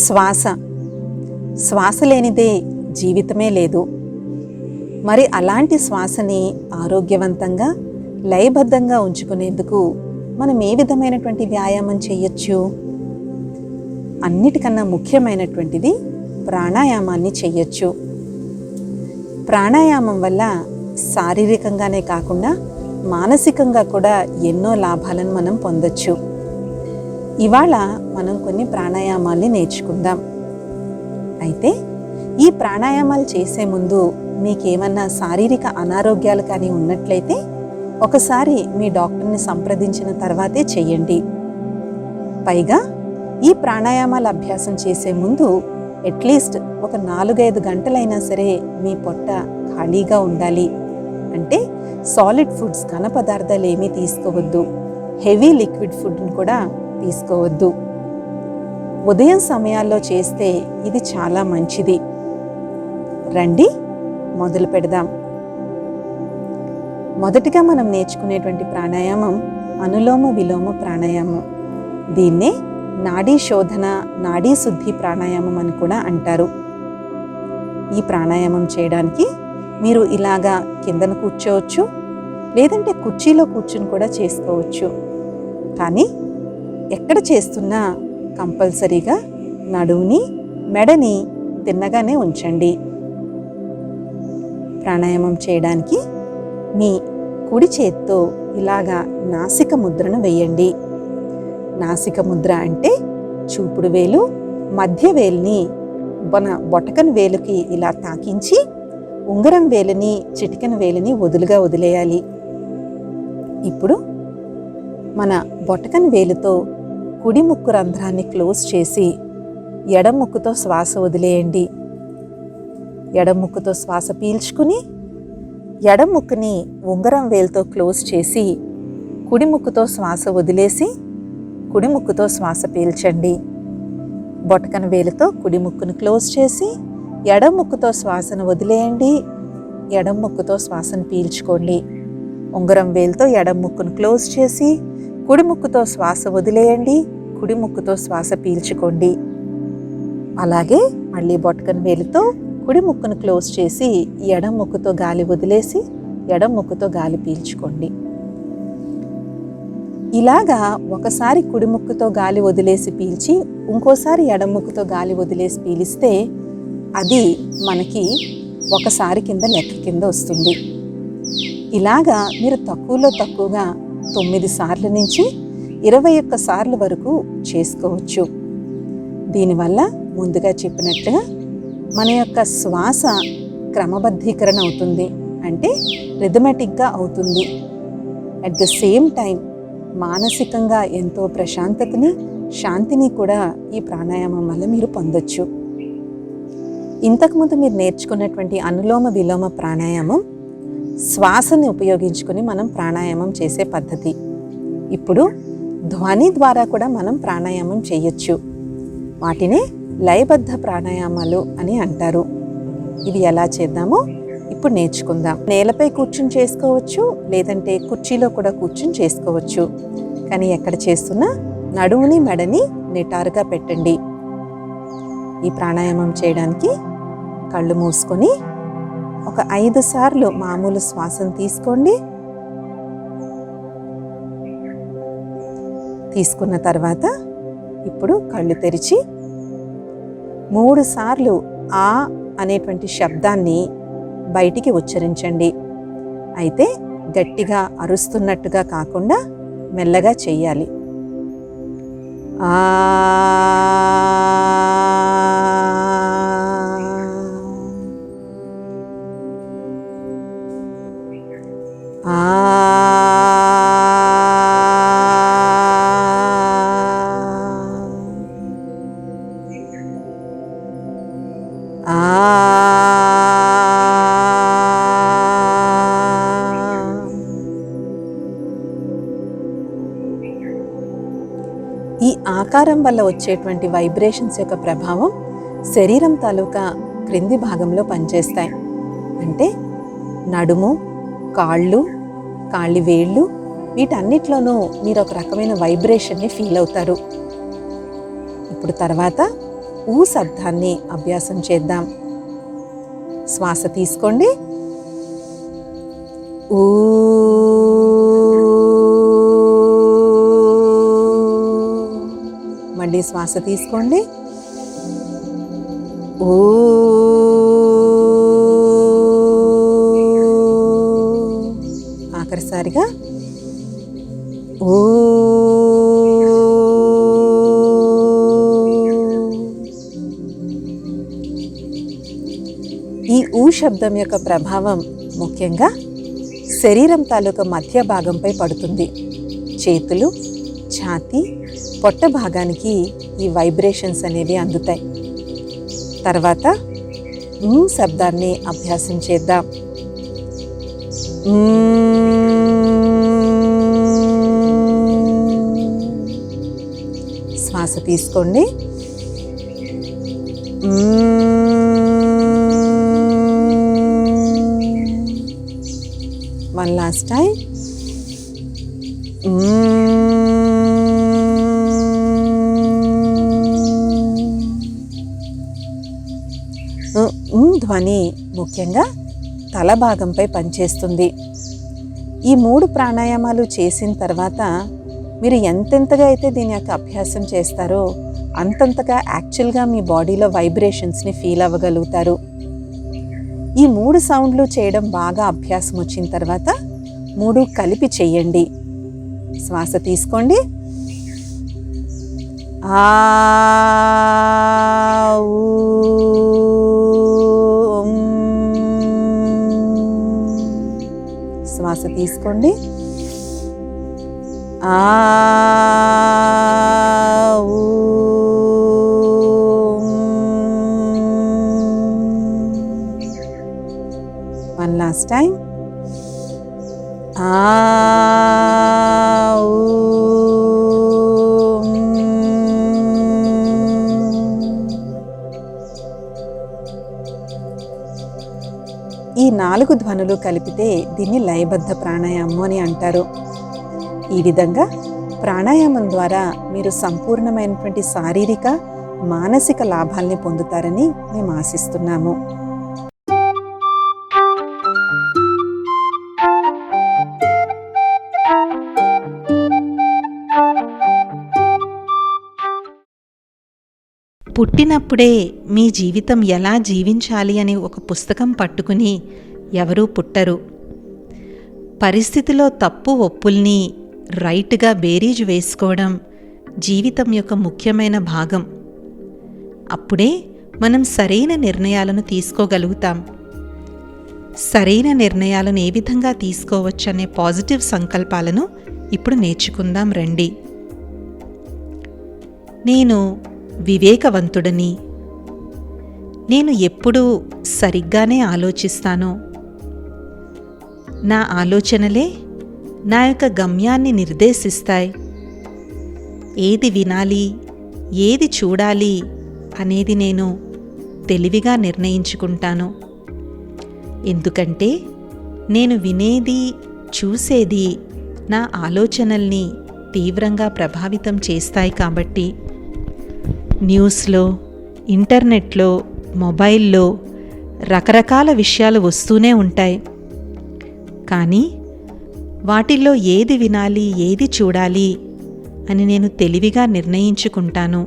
శ్వాస. శ్వాస లేనిదే జీవితమే లేదు. మరి అలాంటి శ్వాసని ఆరోగ్యవంతంగా లయబద్ధంగా ఉంచుకునేందుకు మనం ఏ విధమైనటువంటి వ్యాయామం చేయొచ్చు? అన్నిటికన్నా ముఖ్యమైనటువంటిది ప్రాణాయామాన్ని చెయ్యొచ్చు. ప్రాణాయామం వల్ల శారీరకంగానే కాకుండా మానసికంగా కూడా ఎన్నో లాభాలను మనం పొందొచ్చు. ఇవాళ మనం కొన్ని ప్రాణాయామాల్ని నేర్చుకుందాం. అయితే ఈ ప్రాణాయామాలు చేసే ముందు మీకేమన్నా శారీరక అనారోగ్యాలు కానీ ఉన్నట్లయితే ఒకసారి మీ డాక్టర్ని సంప్రదించిన తర్వాతే చెయ్యండి. పైగా ఈ ప్రాణాయామాల అభ్యాసం చేసే ముందు అట్లీస్ట్ ఒక 4-5 గంటలైనా సరే మీ పొట్ట ఖాళీగా ఉండాలి. అంటే సాలిడ్ ఫుడ్స్, ఘన పదార్థాలు ఏమీ తీసుకోవద్దు. హెవీ లిక్విడ్ ఫుడ్ని కూడా తీసుకోవద్దు. ఉదయం సమయాల్లో చేస్తే ఇది చాలా మంచిది. రండి మొదలు పెడదాం. మొదటిగా మనం నేర్చుకునేటువంటి ప్రాణాయామం అనులోమ విలోమ ప్రాణాయామం. దీన్నే నాడీ శోధన, నాడీ శుద్ధి ప్రాణాయామం అని కూడా అంటారు. ఈ ప్రాణాయామం చేయడానికి మీరు ఇలాగా కిందన కూర్చోవచ్చు, లేదంటే కుర్చీలో కూర్చుని కూడా చేసుకోవచ్చు. కానీ ఎక్కడ చేస్తున్నా కంపల్సరీగా నడువుని, మెడని తిన్నగానే ఉంచండి. ప్రాణాయామం చేయడానికి మీ కుడి చేత్తో ఇలాగా నాసిక ముద్రను వేయండి. నాసిక ముద్ర అంటే చూపుడు వేలు, మధ్య వేలుని మన బొటకన వేలుకి ఇలా తాకించి ఉంగరం వేలుని, చిటికెన వేలుని వదులుగా వదిలేయాలి. ఇప్పుడు మన బొటకన వేలుతో కుడి ముక్కు రంధ్రాన్ని క్లోజ్ చేసి ఎడమ ముక్కుతో శ్వాస వదిలేయండి. ఎడమ ముక్కుతో శ్వాస పీల్చుకుని ఎడమ ముక్కుని ఉంగరం వేలుతో క్లోజ్ చేసి కుడి ముక్కుతో శ్వాస వదిలేసి కుడి ముక్కుతో శ్వాస పీల్చండి. బొటకన వేలుతో కుడి ముక్కును క్లోజ్ చేసి ఎడమ ముక్కుతో శ్వాసను వదిలేయండి. ఎడమ ముక్కుతో శ్వాసను పీల్చుకోండి. ఉంగరం వేలుతో ఎడమ ముక్కును క్లోజ్ చేసి కుడి ముక్కుతో శ్వాస వదిలేయండి. కుడి ముక్కుతో శ్వాస పీల్చుకోండి. అలాగే మళ్ళీ బొటకన వేలుతో కుడి ముక్కును క్లోజ్ చేసి ఎడమ ముక్కుతో గాలి వదిలేసి ఎడమ ముక్కుతో గాలి పీల్చుకోండి. ఇలాగా ఒకసారి కుడి ముక్కుతో గాలి వదిలేసి పీల్చి ఇంకోసారి ఎడమ ముక్కుతో గాలి వదిలేసి పీలిస్తే అది మనకి ఒకసారి కింద లెక్క కింద వస్తుంది. ఇలాగా మీరు తక్కువలో తక్కువగా 9 సార్లు నుంచి 21 సార్లు వరకు చేసుకోవచ్చు. దీనివల్ల ముందుగా చెప్పినట్టుగా మన యొక్క శ్వాస క్రమబద్ధీకరణ అవుతుంది, అంటే రిథమెటిక్గా అవుతుంది. అట్ ద సేమ్ టైం మానసికంగా ఎంతో ప్రశాంతతని, శాంతిని కూడా ఈ ప్రాణాయామం వల్ల మీరు పొందొచ్చు. ఇంతకుముందు మీరు నేర్చుకున్నటువంటి అనులోమ విలోమ ప్రాణాయామం శ్వాసని ఉపయోగించుకొని మనం ప్రాణాయామం చేసే పద్ధతి. ఇప్పుడు ధ్వని ద్వారా కూడా మనం ప్రాణాయామం చేయొచ్చు. వాటినే లయబద్ధ ప్రాణాయామాలు అని అంటారు. ఇది ఎలా చేద్దామో ఇప్పుడు నేర్చుకుందాం. నేలపై కూర్చుని చేసుకోవచ్చు, లేదంటే కుర్చీలో కూడా కూర్చుని చేసుకోవచ్చు. కానీ ఎక్కడ చేస్తున్నా నడుముని, మెడని నిటారుగా పెట్టండి. ఈ ప్రాణాయామం చేయడానికి కళ్ళు మూసుకొని ఒక 5 సార్లు మామూలు శ్వాసను తీసుకోండి. తీసుకున్న తర్వాత ఇప్పుడు కళ్ళు తెరిచి 3 సార్లు ఆ అనేటువంటి శబ్దాన్ని బయటికి ఉచ్చరించండి. అయితే గట్టిగా అరుస్తున్నట్టుగా కాకుండా మెల్లగా చెయ్యాలి. ఆ ఈ ఆకారం వల్ల వచ్చేటువంటి వైబ్రేషన్స్ యొక్క ప్రభావం శరీరం తాలూకా క్రింది భాగంలో పనిచేస్తాయి. అంటే నడుము, కాళ్ళు, కాళ్ళి వేళ్ళు, వీటన్నిటిలోనూ మీరు ఒక రకమైన వైబ్రేషన్ని ఫీల్ అవుతారు. ఇప్పుడు తర్వాత ఊ శబ్దాన్ని అభ్యాసం చేద్దాం. శ్వాస తీసుకోండి. ఊ. మళ్ళీ శ్వాస తీసుకోండి. ఊ. ఆఖరిసారిగా ఊ. ఈ ఊ శబ్దం యొక్క ప్రభావం ముఖ్యంగా శరీరం తాలూకా మధ్య భాగంపై పడుతుంది. చేతులు, ఛాతీ, పొట్ట భాగానికి ఈ వైబ్రేషన్స్ అనేవి అందుతాయి. తర్వాత శబ్దాన్ని అభ్యాసం చేద్దాం. శ్వాస తీసుకోండి. One last time. ధ్వని ముఖ్యంగా తల భాగంపై పనిచేస్తుంది. ఈ 3 ప్రాణాయామాలు చేసిన తర్వాత మీరు ఎంతెంతగా అయితే దీని యొక్క అభ్యాసం చేస్తారో అంతంతగా యాక్చువల్గా మీ బాడీలో వైబ్రేషన్స్ని ఫీల్ అవ్వగలుగుతారు. ఈ 3 సౌండ్లు చేయడం బాగా అభ్యాసం వచ్చిన తర్వాత 3 కలిపి చెయ్యండి. శ్వాస తీసుకోండి. ఆ. శ్వాస తీసుకోండి. ఆ. One last time. ఆ. ఈ 4 ధ్వనులు కలిపితే దీన్ని లయబద్ధ ప్రాణాయామం అని అంటారు. ఈ విధంగా ప్రాణాయామం ద్వారా మీరు సంపూర్ణమైనటువంటి శారీరక, మానసిక లాభాల్ని పొందుతారని మేము ఆశిస్తున్నాము. పుట్టినప్పుడే మీ జీవితం ఎలా జీవించాలి అని ఒక పుస్తకం పట్టుకుని ఎవరూ పుట్టరు. పరిస్థితిలో తప్పు ఒప్పుల్ని రైట్గా బేరీజు వేసుకోవడం జీవితం యొక్క ముఖ్యమైన భాగం. అప్పుడే మనం సరైన నిర్ణయాలను తీసుకోగలుగుతాం. సరైన నిర్ణయాలను ఏ విధంగా తీసుకోవచ్చనే పాజిటివ్ సంకల్పాలను ఇప్పుడు నేర్చుకుందాం రండి. నేను వివేకవంతుడని, నేను ఎప్పుడూ సరిగ్గానే ఆలోచిస్తాను, నా ఆలోచనలే నా యొక్క గమ్యాన్ని నిర్దేశిస్తాయి, ఏది వినాలి, ఏది చూడాలి అనేది నేను తెలివిగా నిర్ణయించుకుంటాను. ఎందుకంటే నేను వినేది, చూసేది నా ఆలోచనల్ని తీవ్రంగా ప్రభావితం చేస్తాయి కాబట్టి. న్యూస్లో, ఇంటర్నెట్లో, మొబైల్లో రకరకాల విషయాలు వస్తూనే ఉంటాయి. కానీ వాటిల్లో ఏది వినాలి, ఏది చూడాలి అని నేను తెలివిగా నిర్ణయించుకుంటాను.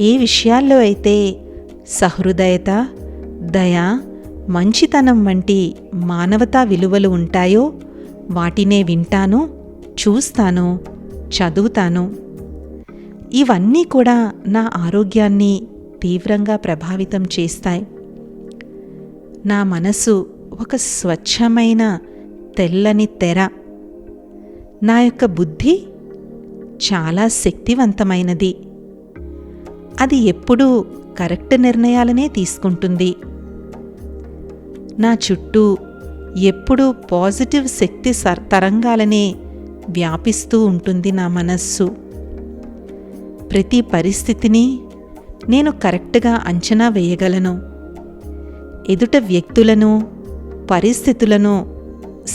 ఏ విషయాల్లో అయితే సహృదయత, దయ, మంచితనం వంటి మానవతా విలువలు ఉంటాయో వాటినే వింటాను, చూస్తాను, చదువుతాను. ఇవన్నీ కూడా నా ఆరోగ్యాన్ని తీవ్రంగా ప్రభావితం చేస్తాయి. నా మనసు ఒక స్వచ్ఛమైన తెల్లని తెర. నా యొక్క బుద్ధి చాలా శక్తివంతమైనది. అది ఎప్పుడూ కరెక్ట్ నిర్ణయాలనే తీసుకుంటుంది. నా చుట్టూ ఎప్పుడూ పాజిటివ్ శక్తి తరంగాలనే వ్యాపిస్తూ ఉంటుంది నా మనస్సు. ప్రతి పరిస్థితిని నేను కరెక్ట్గా అంచనా వేయగలను. ఎదుట వ్యక్తులను, పరిస్థితులను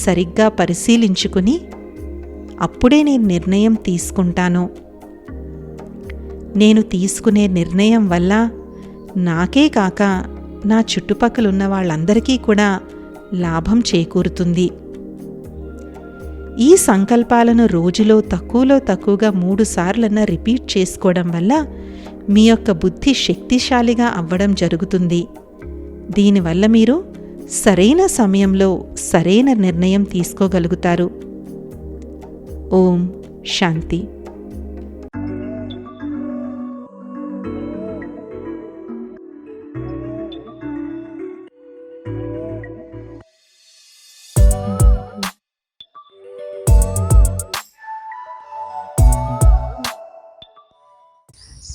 సరిగ్గా పరిశీలించుకుని అప్పుడే నేను నిర్ణయం తీసుకుంటాను. నేను తీసుకునే నిర్ణయం వల్ల నాకే కాక నా చుట్టుపక్కలున్న వాళ్ళందరికీ కూడా లాభం చేకూరుతుంది. ఈ సంకల్పాలను రోజులో తక్కువగా 3 సార్లన్నా రిపీట్ చేసుకోవడం వల్ల మీ యొక్క బుద్ధి శక్తిశాలిగా అవ్వడం జరుగుతుంది. దీనివల్ల మీరు సరైన సమయంలో సరైన నిర్ణయం తీసుకోగలుగుతారు. ఓం శాంతి.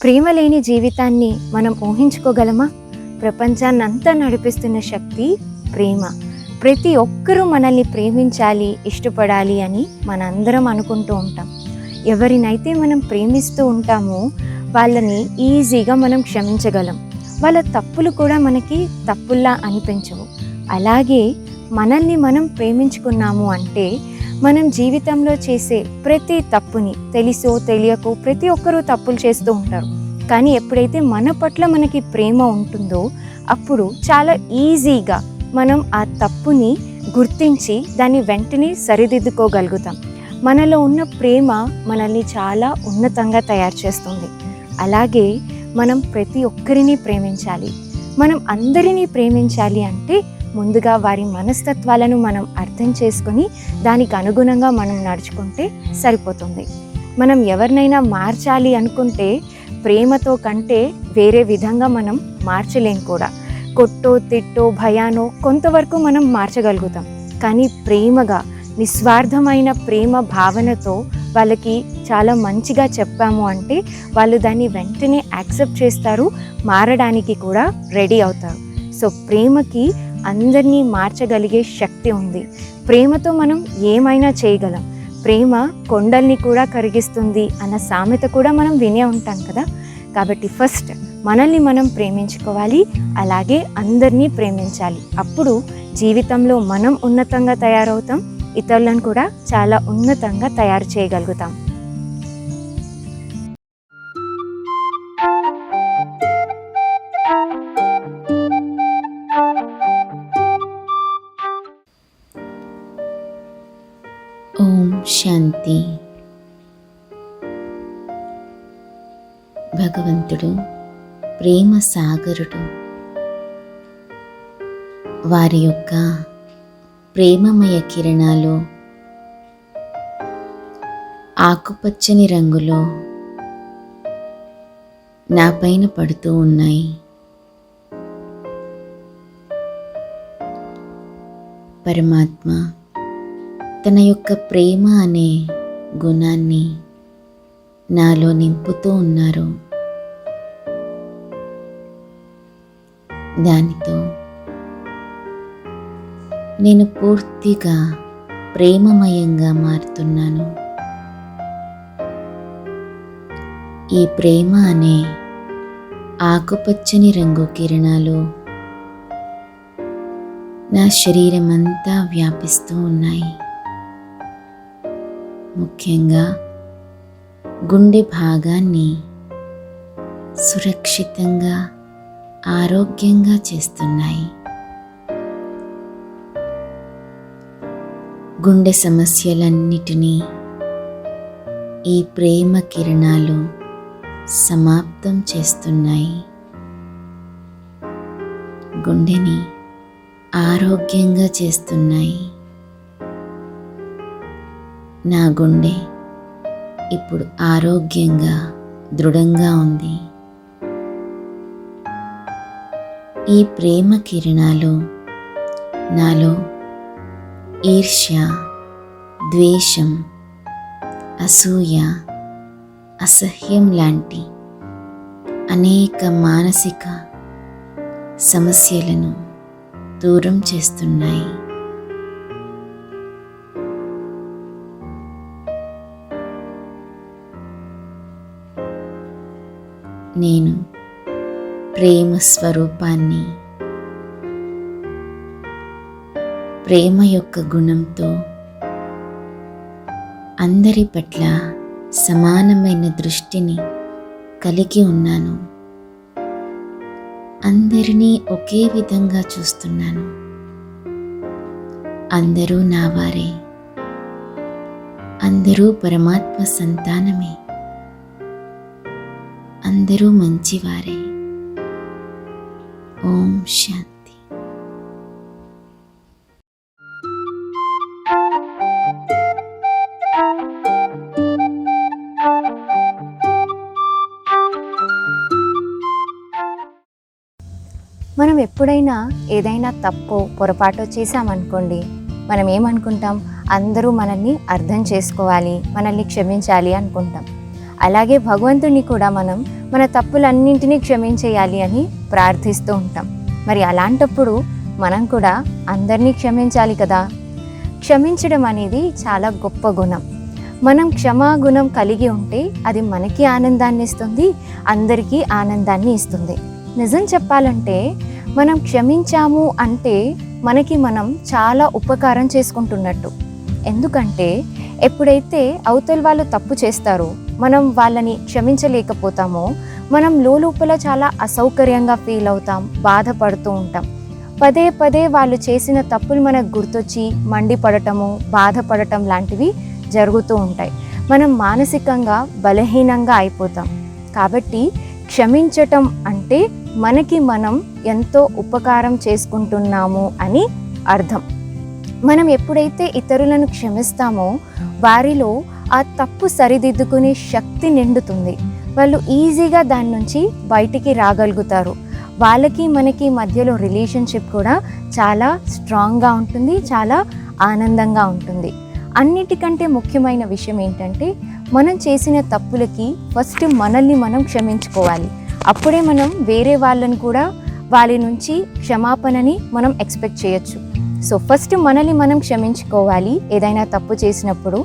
ప్రేమ లేని జీవితాన్ని మనం ఊహించుకోగలమా? ప్రపంచాన్నంతా నడిపిస్తున్న శక్తి ప్రేమ. ప్రతి ఒక్కరూ మనల్ని ప్రేమించాలి, ఇష్టపడాలి అని మనందరం అనుకుంటూ ఉంటాం. ఎవరినైతే మనం ప్రేమిస్తూ ఉంటామో వాళ్ళని ఈజీగా మనం క్షమించగలం. వాళ్ళ తప్పులు కూడా మనకి తప్పుల్లా అనిపించవు. అలాగే మనల్ని మనం ప్రేమించుకున్నాము అంటే మనం జీవితంలో చేసే ప్రతి తప్పుని తెలిసో తెలియకో ప్రతి ఒక్కరూ తప్పులు చేస్తూ ఉంటారు. కానీ ఎప్పుడైతే మన పట్ల మనకి ప్రేమ ఉంటుందో అప్పుడు చాలా ఈజీగా మనం ఆ తప్పుని గుర్తించి దాన్ని వెంటనే సరిదిద్దుకోగలుగుతాం. మనలో ఉన్న ప్రేమ మనల్ని చాలా ఉన్నతంగా తయారు చేస్తుంది. అలాగే మనం ప్రతి ఒక్కరిని ప్రేమించాలి. మనం అందరినీ ప్రేమించాలి అంటే ముందుగా వారి మనస్తత్వాలను మనం అర్థం చేసుకొని దానికి అనుగుణంగా మనం నడుచుకుంటే సరిపోతుంది. మనం ఎవరినైనా మార్చాలి అనుకుంటే ప్రేమతో కంటే వేరే విధంగా మనం మార్చలేం కూడా. కొట్టో తిట్టో భయానో కొంతవరకు మనం మార్చగలుగుతాం. కానీ ప్రేమగా నిస్వార్థమైన ప్రేమ భావనతో వాళ్ళకి చాలా మంచిగా చెప్పాము అంటే వాళ్ళు దాన్ని వెంటనే యాక్సెప్ట్ చేస్తారు, మారడానికి కూడా రెడీ అవుతారు. సో ప్రేమకి అందరినీ మార్చగలిగే శక్తి ఉంది. ప్రేమతో మనం ఏమైనా చేయగలం. ప్రేమ కొండల్ని కూడా కరిగిస్తుంది అన్న సామెత కూడా మనం వినే ఉంటాం కదా. కాబట్టి ఫస్ట్ మనల్ని మనం ప్రేమించుకోవాలి, అలాగే అందరినీ ప్రేమించాలి. అప్పుడు జీవితంలో మనం ఉన్నతంగా తయారవుతాం, ఇతరులను కూడా చాలా ఉన్నతంగా తయారు చేయగలుగుతాం. ఓం శాంతి. భగవంతుడు ప్రేమ సాగరుడు. వారి యొక్క ప్రేమమయ కిరణాలు ఆకుపచ్చని రంగులో నా పైన పడుతూ ఉన్నాయి. పరమాత్మ తన యొక్క ప్రేమ అనే గుణాన్ని నాలో నింపుతూ ఉన్నారు. దానితో నేను పూర్తిగా ప్రేమమయంగా మారుతున్నాను. ఈ ప్రేమ అనే ఆకుపచ్చని రంగు కిరణాలు నా శరీరమంతా వ్యాపిస్తూ ఉన్నాయి. ముఖ్యంగా గుండె భాగాన్ని సురక్షితంగా ఆరోగ్యంగా చేస్తున్నాయి. గుండె సమస్యలన్నిటినీ ఈ ప్రేమ కిరణాలు సమాప్తం చేస్తున్నాయి. గుండెని ఆరోగ్యంగా చేస్తున్నాయి. నా గుండె ఇప్పుడు ఆరోగ్యంగా దృఢంగా ఉంది. ఈ ప్రేమ కిరణాలు నాలో ఈర్ష్య, ద్వేషం, అసూయ, అసహ్యం లాంటి అనేక మానసిక సమస్యలను దూరం చేస్తున్నాయి. నేను ప్రేమ స్వరూపాన్ని, ప్రేమ యొక్క గుణంతో అందరి పట్ల సమానమైన దృష్టిని కలిగి ఉన్నాను. అందరినీ ఒకే విధంగా చూస్తున్నాను. అందరూ నా వారే. అందరూ పరమాత్మ సంతానమే. అందరూ మంచివారే. ఓం శాంతి. మనం ఎప్పుడైనా ఏదైనా తప్పు పొరపాటు చేశామనుకోండి, మనం ఏమనుకుంటాం? అందరూ మనల్ని అర్థం చేసుకోవాలి, మనల్ని క్షమించాలి అనుకుంటాం. అలాగే భగవంతుని కూడా మనం మన తప్పులన్నింటినీ క్షమించేయాలి అని ప్రార్థిస్తూ ఉంటాం. మరి అలాంటప్పుడు మనం కూడా అందరినీ క్షమించాలి కదా. క్షమించడం అనేది చాలా గొప్ప గుణం. మనం క్షమాగుణం కలిగి ఉంటే అది మనకి ఆనందాన్ని ఇస్తుంది, అందరికీ ఆనందాన్ని ఇస్తుంది. నిజం చెప్పాలంటే మనం క్షమించాము అంటే మనకి మనం చాలా ఉపకారం చేసుకుంటున్నట్టు. ఎందుకంటే ఎప్పుడైతే అవతల వాళ్ళు తప్పు చేస్తారో మనం వాళ్ళని క్షమించలేకపోతామో మనం లోపల చాలా అసౌకర్యంగా ఫీల్ అవుతాం, బాధపడుతూ ఉంటాం. పదే పదే వాళ్ళు చేసిన తప్పులు మనకు గుర్తొచ్చి మండిపడటము, బాధపడటం లాంటివి జరుగుతూ ఉంటాయి. మనం మానసికంగా బలహీనంగా అయిపోతాం. కాబట్టి క్షమించటం అంటే మనకి మనం ఎంతో ఉపకారం చేసుకుంటున్నాము అని అర్థం. మనం ఎప్పుడైతే ఇతరులను క్షమిస్తామో వారిలో ఆ తప్పు సరిదిద్దుకునే శక్తి నిండుతుంది. వాళ్ళు ఈజీగా దాని నుంచి బయటికి రాగలుగుతారు. వాళ్ళకి మనకి మధ్యలో రిలేషన్షిప్ కూడా చాలా స్ట్రాంగ్గా ఉంటుంది, చాలా ఆనందంగా ఉంటుంది. అన్నిటికంటే ముఖ్యమైన విషయం ఏంటంటే మనం చేసిన తప్పులకి ఫస్ట్ మనల్ని మనం క్షమించుకోవాలి. అప్పుడే మనం వేరే వాళ్ళని కూడా వాళ్ళ నుంచి క్షమాపణని మనం ఎక్స్పెక్ట్ చేయొచ్చు. సో ఫస్ట్ మనల్ని మనం క్షమించుకోవాలి ఏదైనా తప్పు చేసినప్పుడు.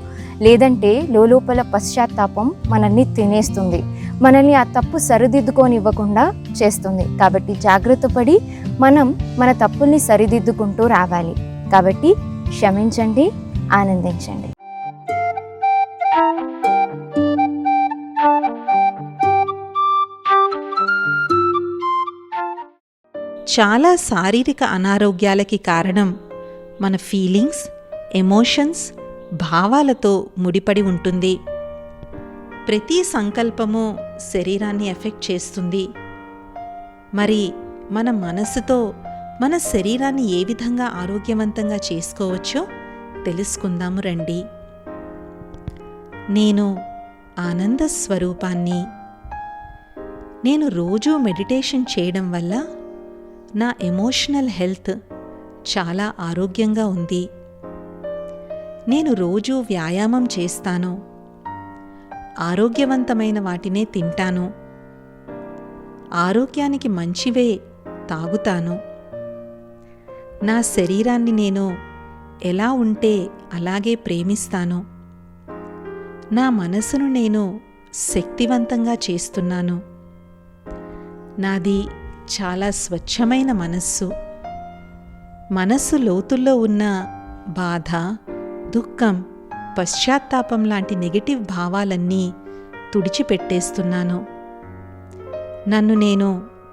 లేదంటే లోపల పశ్చాత్తాపం మనల్ని తినేస్తుంది, మనల్ని ఆ తప్పు సరిదిద్దుకోనివ్వకుండా చేస్తుంది. కాబట్టి జాగ్రత్త పడి మనం మన తప్పుల్ని సరిదిద్దుకుంటూ రావాలి. కాబట్టి క్షమించండి, ఆనందించండి. చాలా శారీరక అనారోగ్యాలకి కారణం మన ఫీలింగ్స్, ఎమోషన్స్, భావాలతో ముడిపడి ఉంటుంది. ప్రతి సంకల్పము శరీరాన్ని ఎఫెక్ట్ చేస్తుంది. మరి మన మనసుతో మన శరీరాన్ని ఏ విధంగా ఆరోగ్యవంతంగా చేసుకోవచ్చో తెలుసుకుందాము రండి. నేను ఆనంద స్వరూపాన్ని. నేను రోజూ మెడిటేషన్ చేయడం వల్ల నా ఎమోషనల్ హెల్త్ చాలా ఆరోగ్యంగా ఉంది. నేను రోజూ వ్యాయామం చేస్తాను, ఆరోగ్యవంతమైన వాటినే తింటాను, ఆరోగ్యానికి మంచివే తాగుతాను. నా శరీరాన్ని నేను ఎలా ఉంటే అలాగే ప్రేమిస్తాను. నా మనసును నేను శక్తివంతంగా చేస్తున్నాను. నాది చాలా స్వచ్ఛమైన మనస్సు. మనస్సు లోతుల్లో ఉన్న బాధ, దుఃఖం, పశ్చాత్తాపం లాంటి నెగటివ్ భావాలన్నీ తుడిచిపెట్టేస్తున్నాను. నన్ను నేను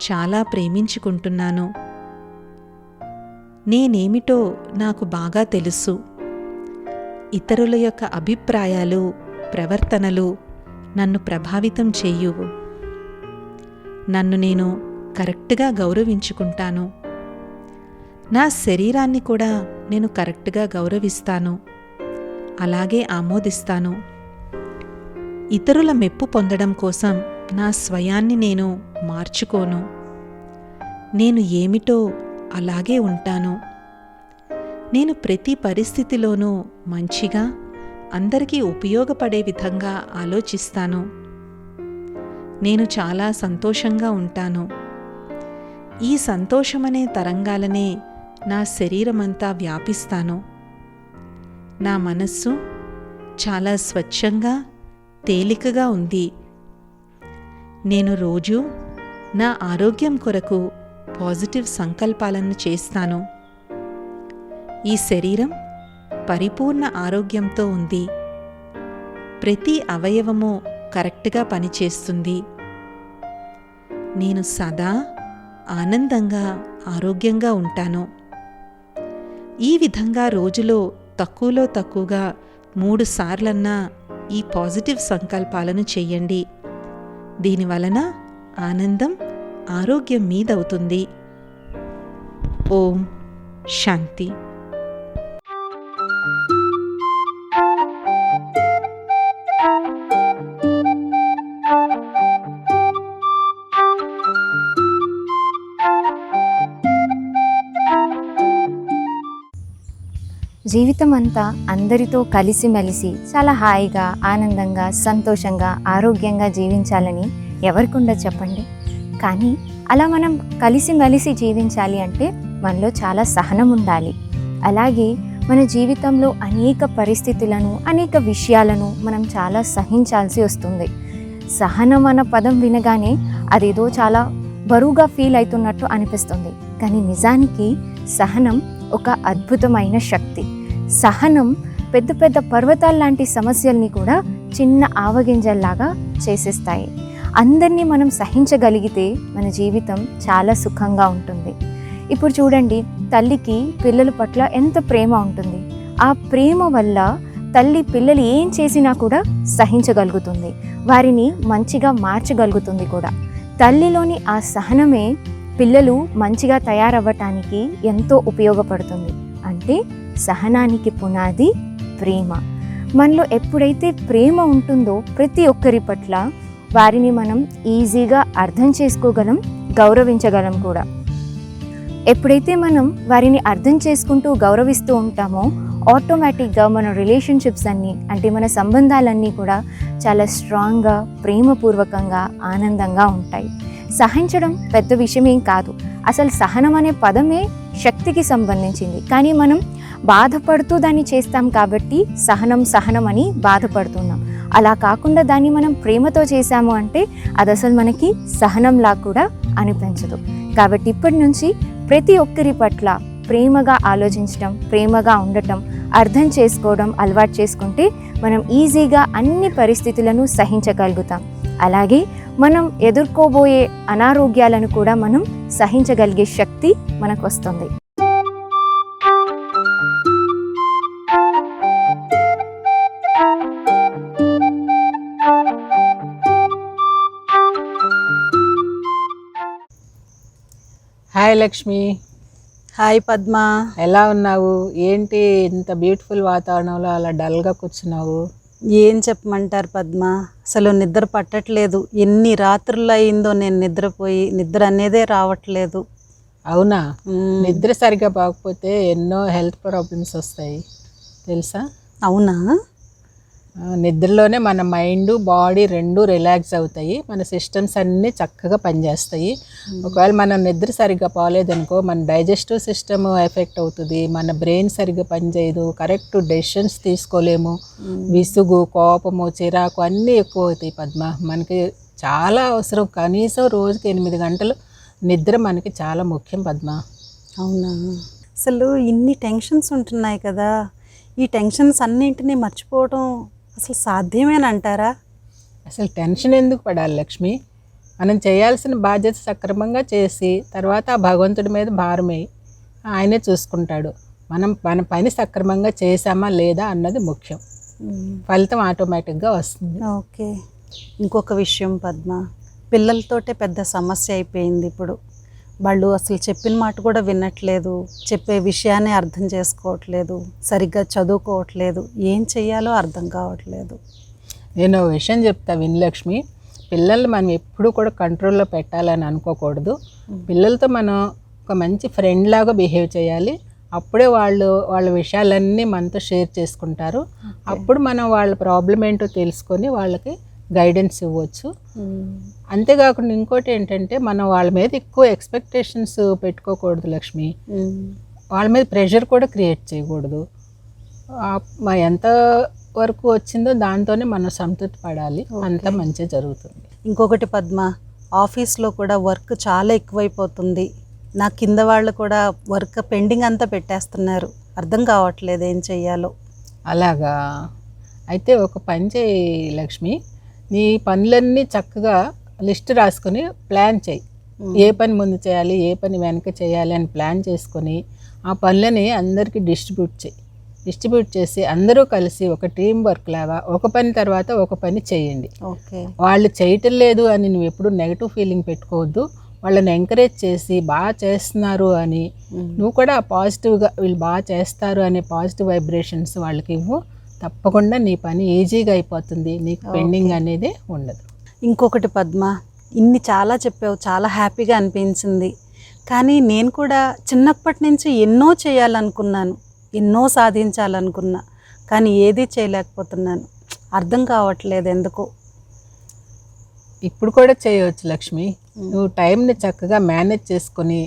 చాలా ప్రేమించుకుంటున్నాను. నేనేమిటో నాకు బాగా తెలుసు. ఇతరుల యొక్క అభిప్రాయాలు, ప్రవర్తనలు నన్ను ప్రభావితం చెయ్యవు. నన్ను నేను కరెక్ట్గా గౌరవించుకుంటాను. నా శరీరాన్ని కూడా నేను కరెక్ట్గా గౌరవిస్తాను, అలాగే ఆమోదిస్తాను. ఇతరుల మెప్పు పొందడం కోసం నా స్వయాన్ని నేను మార్చుకోను. నేను ఏమిటో అలాగే ఉంటాను. నేను ప్రతి పరిస్థితిలోనూ మంచిగా, అందరికీ ఉపయోగపడే విధంగా ఆలోచిస్తాను. నేను చాలా సంతోషంగా ఉంటాను. ఈ సంతోషమనే తరంగాలనే నా శరీరమంతా వ్యాపిస్తాను. నా మనస్సు చాలా స్వచ్ఛంగా, తేలికగా ఉంది. నేను రోజూ నా ఆరోగ్యం కొరకు పాజిటివ్ సంకల్పాలను చేస్తాను. ఈ శరీరం పరిపూర్ణ ఆరోగ్యంతో ఉంది. ప్రతి అవయవము కరెక్ట్గా పనిచేస్తుంది. నేను సదా ఆనందంగా ఆరోగ్యంగా ఉంటాను. ఈ విధంగా రోజులో తక్కువలో తక్కువగా 3 సార్లన్నా ఈ పాజిటివ్ సంకల్పాలను చెయ్యండి. దీనివలన ఆనందం, ఆరోగ్యం మీదవుతుంది. ఓం శాంతి. జీవితం అంతా అందరితో కలిసిమెలిసి చాలా హాయిగా, ఆనందంగా, సంతోషంగా, ఆరోగ్యంగా జీవించాలని ఎవరికుండా చెప్పండి. కానీ అలా మనం కలిసిమెలిసి జీవించాలి అంటే మనలో చాలా సహనం ఉండాలి. అలాగే మన జీవితంలో అనేక పరిస్థితులను, అనేక విషయాలను మనం చాలా సహించాల్సి వస్తుంది. సహనం అన్న పదం వినగానే అదేదో చాలా బరువుగా ఫీల్ అవుతున్నట్టు అనిపిస్తుంది. కానీ నిజానికి సహనం ఒక అద్భుతమైన శక్తి. సహనం పెద్ద పెద్ద పర్వతాల లాంటి సమస్యల్ని కూడా చిన్న ఆవగింజల్లాగా చేసేస్తాయి. అందరినీ మనం సహించగలిగితే మన జీవితం చాలా సుఖంగా ఉంటుంది. ఇప్పుడు చూడండి, తల్లికి పిల్లల పట్ల ఎంత ప్రేమ ఉంటుంది. ఆ ప్రేమ వల్ల తల్లి పిల్లలు ఏం చేసినా కూడా సహించగలుగుతుంది, వారిని మంచిగా మార్చగలుగుతుంది కూడా. తల్లిలోని ఆ సహనమే పిల్లలు మంచిగా తయారవ్వటానికి ఎంతో ఉపయోగపడుతుంది. అంటే సహనానికి పునాది ప్రేమ. మనలో ఎప్పుడైతే ప్రేమ ఉంటుందో ప్రతి ఒక్కరి పట్ల వారిని మనం ఈజీగా అర్థం చేసుకోగలం, గౌరవించగలం కూడా. ఎప్పుడైతే మనం వారిని అర్థం చేసుకుంటూ గౌరవిస్తూ ఉంటామో ఆటోమేటిక్గా మన రిలేషన్షిప్స్ అన్నీ, అంటే మన సంబంధాలన్నీ కూడా చాలా స్ట్రాంగ్గా, ప్రేమపూర్వకంగా, ఆనందంగా ఉంటాయి. సహించడం పెద్ద విషయమేం కాదు. అసలు సహనం అనే పదమే శక్తికి సంబంధించింది. కానీ మనం బాధపడుతూ దాన్ని చేస్తాం కాబట్టి సహనం అని బాధపడుతున్నాం. అలా కాకుండా దాన్ని మనం ప్రేమతో చేశాము అంటే అది అసలు మనకి సహనంలా కూడా అనిపించదు. కాబట్టి ఇప్పటి నుంచి ప్రతి ఒక్కరి పట్ల ప్రేమగా ఆలోచించడం, ప్రేమగా ఉండటం, అర్థం చేసుకోవడం అలవాటు చేసుకుంటే మనం ఈజీగా అన్ని పరిస్థితులను సహించగలుగుతాం. అలాగే మనం ఎదుర్కోబోయే అనారోగ్యాలను కూడా మనం సహించగలిగే శక్తి మనకు వస్తుంది. హాయ్ లక్ష్మి. హాయ్ పద్మ. ఎలా ఉన్నావు? ఏంటి ఇంత బ్యూటిఫుల్ వాతావరణంలో అలా డల్గా కూర్చున్నావు? ఏం చెప్పమంటారు పద్మ, అసలు నిద్ర పట్టట్లేదు. ఎన్ని రాత్రులు అయిందో నేను నిద్రపోయి, నిద్ర అనేదే రావట్లేదు. అవునా? నిద్ర సరిగా పోకపోతే ఎన్నో హెల్త్ ప్రాబ్లమ్స్ వస్తాయి తెలుసా? అవునా? నిద్రలోనే మన మైండ్, బాడీ రెండు రిలాక్స్ అవుతాయి, మన సిస్టమ్స్ అన్నీ చక్కగా పనిచేస్తాయి. ఒకవేళ మనం నిద్ర సరిగ్గా పోలేదనుకో మన డైజెస్టివ్ సిస్టమ్ ఎఫెక్ట్ అవుతుంది, మన బ్రెయిన్ సరిగ్గా పనిచేయదు, కరెక్ట్ డెసిషన్స్ తీసుకోలేము, విసుగు, కోపము, చిరాకు అన్నీ ఎక్కువ అవుతాయి పద్మ. మనకి చాలా అవసరం, కనీసం రోజుకి 8 గంటలు నిద్ర మనకి చాలా ముఖ్యం పద్మ. అవునా? అసలు ఇన్ని టెన్షన్స్ ఉంటున్నాయి కదా, ఈ టెన్షన్స్ అన్నింటినీ మర్చిపోవడం అసలు సాధ్యమేనంటారా? అసలు టెన్షన్ ఎందుకు పడాలి లక్ష్మి? మనం చేయాల్సిన బాధ్యత సక్రమంగా చేసి తర్వాత ఆ భగవంతుడి మీద భారమే, ఆయనే చూసుకుంటాడు. మన పని సక్రమంగా చేసామా లేదా అన్నది ముఖ్యం. ఫలితం ఆటోమేటిక్గా వస్తుంది. ఓకే. ఇంకొక విషయం పద్మ, పిల్లలతోటే పెద్ద సమస్య అయిపోయింది ఇప్పుడు. వాళ్ళు అసలు చెప్పిన మాట కూడా వినట్లేదు, చెప్పే విషయాన్ని అర్థం చేసుకోవట్లేదు, సరిగ్గా చదువుకోవట్లేదు, ఏం చెయ్యాలో అర్థం కావట్లేదు. నేను ఒక విషయం చెప్తా విను లక్ష్మి. పిల్లల్ని మనం ఎప్పుడూ కూడా కంట్రోల్లో పెట్టాలని అనుకోకూడదు. పిల్లలతో మనం ఒక మంచి ఫ్రెండ్ లాగా బిహేవ్ చేయాలి. అప్పుడే వాళ్ళ విషయాలన్నీ మనతో షేర్ చేసుకుంటారు. అప్పుడు మనం వాళ్ళ ప్రాబ్లం ఏంటో తెలుసుకొని వాళ్ళకి గైడెన్స్ ఇవ్వచ్చు. అంతేకాకుండా ఇంకోటి ఏంటంటే మనం వాళ్ళ మీద ఎక్కువ ఎక్స్పెక్టేషన్స్ పెట్టుకోకూడదు లక్ష్మి. వాళ్ళ మీద ప్రెషర్ కూడా క్రియేట్ చేయకూడదు. ఎంత వరకు వచ్చిందో దాంతోనే మనం సంతృప్తి పడాలి, అంతా మంచిగా జరుగుతుంది. ఇంకొకటి పద్మ, ఆఫీస్లో కూడా వర్క్ చాలా ఎక్కువైపోతుంది. నా కింద వాళ్ళు కూడా వర్క్ పెండింగ్ అంతా పెట్టేస్తున్నారు, అర్థం కావట్లేదు ఏం చెయ్యాలో. అలాగా? అయితే ఒక పని చేయి లక్ష్మి, నీ పనులన్నీ చక్కగా లిస్ట్ రాసుకొని ప్లాన్ చేయి. ఏ పని ముందు చేయాలి, ఏ పని వెనక చేయాలి అని ప్లాన్ చేసుకొని ఆ పనులని అందరికీ డిస్ట్రిబ్యూట్ చేసి అందరూ కలిసి ఒక టీం వర్క్ లాగా ఒక పని తర్వాత ఒక పని చేయండి. ఓకే. వాళ్ళు చేయటం లేదు అని నువ్వు ఎప్పుడు నెగటివ్ ఫీలింగ్ పెట్టుకోవద్దు. వాళ్ళని ఎంకరేజ్ చేసి బాగా చేస్తున్నారు అని నువ్వు కూడా పాజిటివ్గా వీళ్ళు బాగా చేస్తారు అనే పాజిటివ్ వైబ్రేషన్స్ వాళ్ళకి ఇవ్వు. తప్పకుండా నీ పని ఈజీగా అయిపోతుంది, నీకు పెండింగ్ అనేది ఉండదు. ఇంకొకటి పద్మ, ఇన్ని చాలా చెప్పావు, చాలా హ్యాపీగా అనిపించింది. కానీ నేను కూడా చిన్నప్పటి నుంచి ఎన్నో చేయాలనుకున్నాను, ఎన్నో సాధించాలనుకున్నా, కానీ ఏదీ చేయలేకపోతున్నాను. అర్థం కావట్లేదు ఎందుకో. ఇప్పుడు కూడా చేయవచ్చు లక్ష్మి. నువ్వు టైంని చక్కగా మేనేజ్ చేసుకొని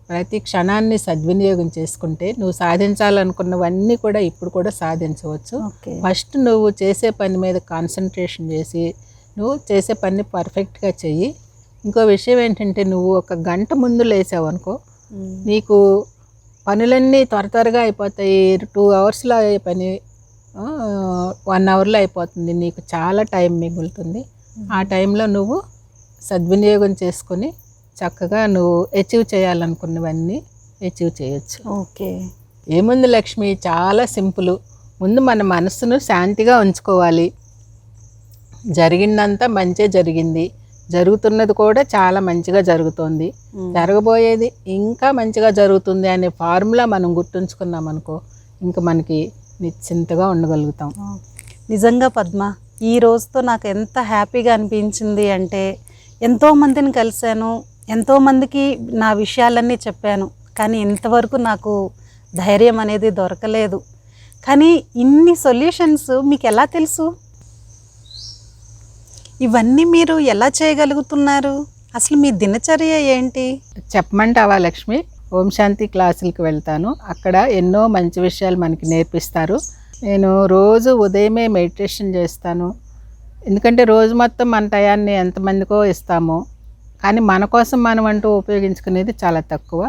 ప్రతి క్షణాన్ని సద్వినియోగం చేసుకుంటే నువ్వు సాధించాలనుకున్నవన్నీ కూడా ఇప్పుడు కూడా సాధించవచ్చు. ఫస్ట్ నువ్వు చేసే పని మీద కాన్సన్ట్రేషన్ చేసి నువ్వు చేసే పని పర్ఫెక్ట్గా చెయ్యి. ఇంకో విషయం ఏంటంటే, నువ్వు ఒక గంట ముందు లేసావు అనుకో, నీకు పనులన్నీ త్వరగా అయిపోతాయి. 2 అవర్స్లో అయ్యే పని 1 అవర్లో అయిపోతుంది. నీకు చాలా టైం మిగులుతుంది. ఆ టైంలో నువ్వు సద్వినియోగం చేసుకొని చక్కగా నువ్వు అచీవ్ చేయాలనుకున్నవన్నీ అచీవ్ చేయొచ్చు. ఓకే. ఏముంది లక్ష్మి, చాలా సింపుల్. ముందు మన మనసును శాంతిగా ఉంచుకోవాలి. జరిగిందంతా మంచే జరిగింది, జరుగుతున్నది కూడా చాలా మంచిగా జరుగుతోంది, జరగబోయేది ఇంకా మంచిగా జరుగుతుంది అనే ఫార్ములా మనం గుర్తుంచుకున్నాం అనుకో, ఇంకా మనకి నిశ్చింతగా ఉండగలుగుతాం. నిజంగా పద్మ, ఈ రోజుతో నాకు ఎంత హ్యాపీగా అనిపించింది అంటే, ఎంతోమందిని కలిశాను, ఎంతోమందికి నా విషయాలన్నీ చెప్పాను, కానీ ఇంతవరకు నాకు ధైర్యం అనేది దొరకలేదు. కానీ ఇన్ని సొల్యూషన్స్ మీకు ఎలా తెలుసు? ఇవన్నీ మీరు ఎలా చేయగలుగుతున్నారు? అసలు మీ దినచర్య ఏంటి చెప్పమంటావా లక్ష్మి? ఓం శాంతి క్లాసులకి వెళ్తాను, అక్కడ ఎన్నో మంచి విషయాలు మనకి నేర్పిస్తారు. నేను రోజు ఉదయమే మెడిటేషన్ చేస్తాను. ఎందుకంటే రోజు మొత్తం మన టయాన్ని ఎంతమందికో ఇస్తాము, కానీ మన కోసం మనం అంటూ ఉపయోగించుకునేది చాలా తక్కువ.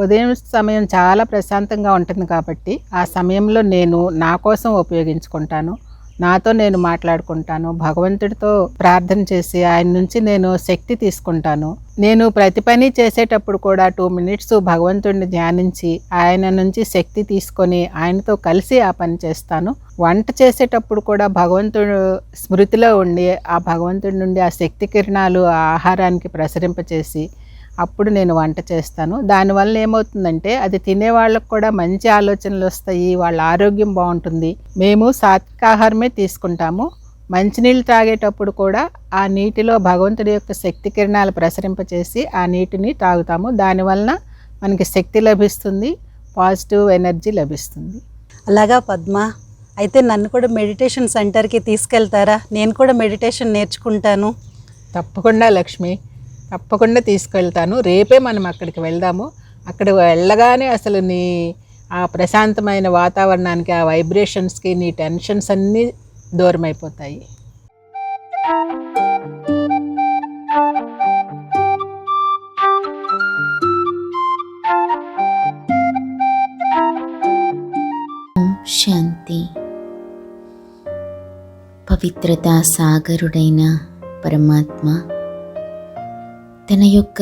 ఉదయం సమయం చాలా ప్రశాంతంగా ఉంటుంది కాబట్టి ఆ సమయంలో నేను నా కోసం ఉపయోగించుకుంటాను. నాతో నేను మాట్లాడుకుంటాను, భగవంతుడితో ప్రార్థన చేసి ఆయన నుంచి నేను శక్తి తీసుకుంటాను. నేను ప్రతి పని చేసేటప్పుడు కూడా 2 మినిట్స్ భగవంతుడిని ధ్యానించి ఆయన నుంచి శక్తి తీసుకొని ఆయనతో కలిసి ఆ పని చేస్తాను. వంట చేసేటప్పుడు కూడా భగవంతుడు స్మృతిలో ఉండి ఆ భగవంతుడి నుండి ఆ శక్తి కిరణాలు ఆ ఆహారానికి ప్రసరింపచేసి అప్పుడు నేను వంట చేస్తాను. దానివల్ల ఏమవుతుందంటే, అది తినే వాళ్ళకు కూడా మంచి ఆలోచనలు వస్తాయి, వాళ్ళ ఆరోగ్యం బాగుంటుంది. మేము సాత్విక ఆహారమే తీసుకుంటాము. మంచినీళ్ళు తాగేటప్పుడు కూడా ఆ నీటిలో భగవంతుడి యొక్క శక్తి కిరణాలు ప్రసరింపచేసి ఆ నీటిని తాగుతాము. దానివలన మనకి శక్తి లభిస్తుంది, పాజిటివ్ ఎనర్జీ లభిస్తుంది. అలాగా పద్మ, అయితే నన్ను కూడా మెడిటేషన్ సెంటర్కి తీసుకెళ్తారా? నేను కూడా మెడిటేషన్ నేర్చుకుంటాను. తప్పకుండా లక్ష్మి, తప్పకుండా తీసుకెళ్తాను. రేపే మనం అక్కడికి వెళ్దాము. అక్కడ వెళ్ళగానే అసలు నీ ఆ ప్రశాంతమైన వాతావరణానికి, ఆ వైబ్రేషన్స్కి నీ టెన్షన్స్ అన్నీ దూరం అయిపోతాయి. శాంతి. పవిత్రతా సాగరుడైన పరమాత్మ తన యొక్క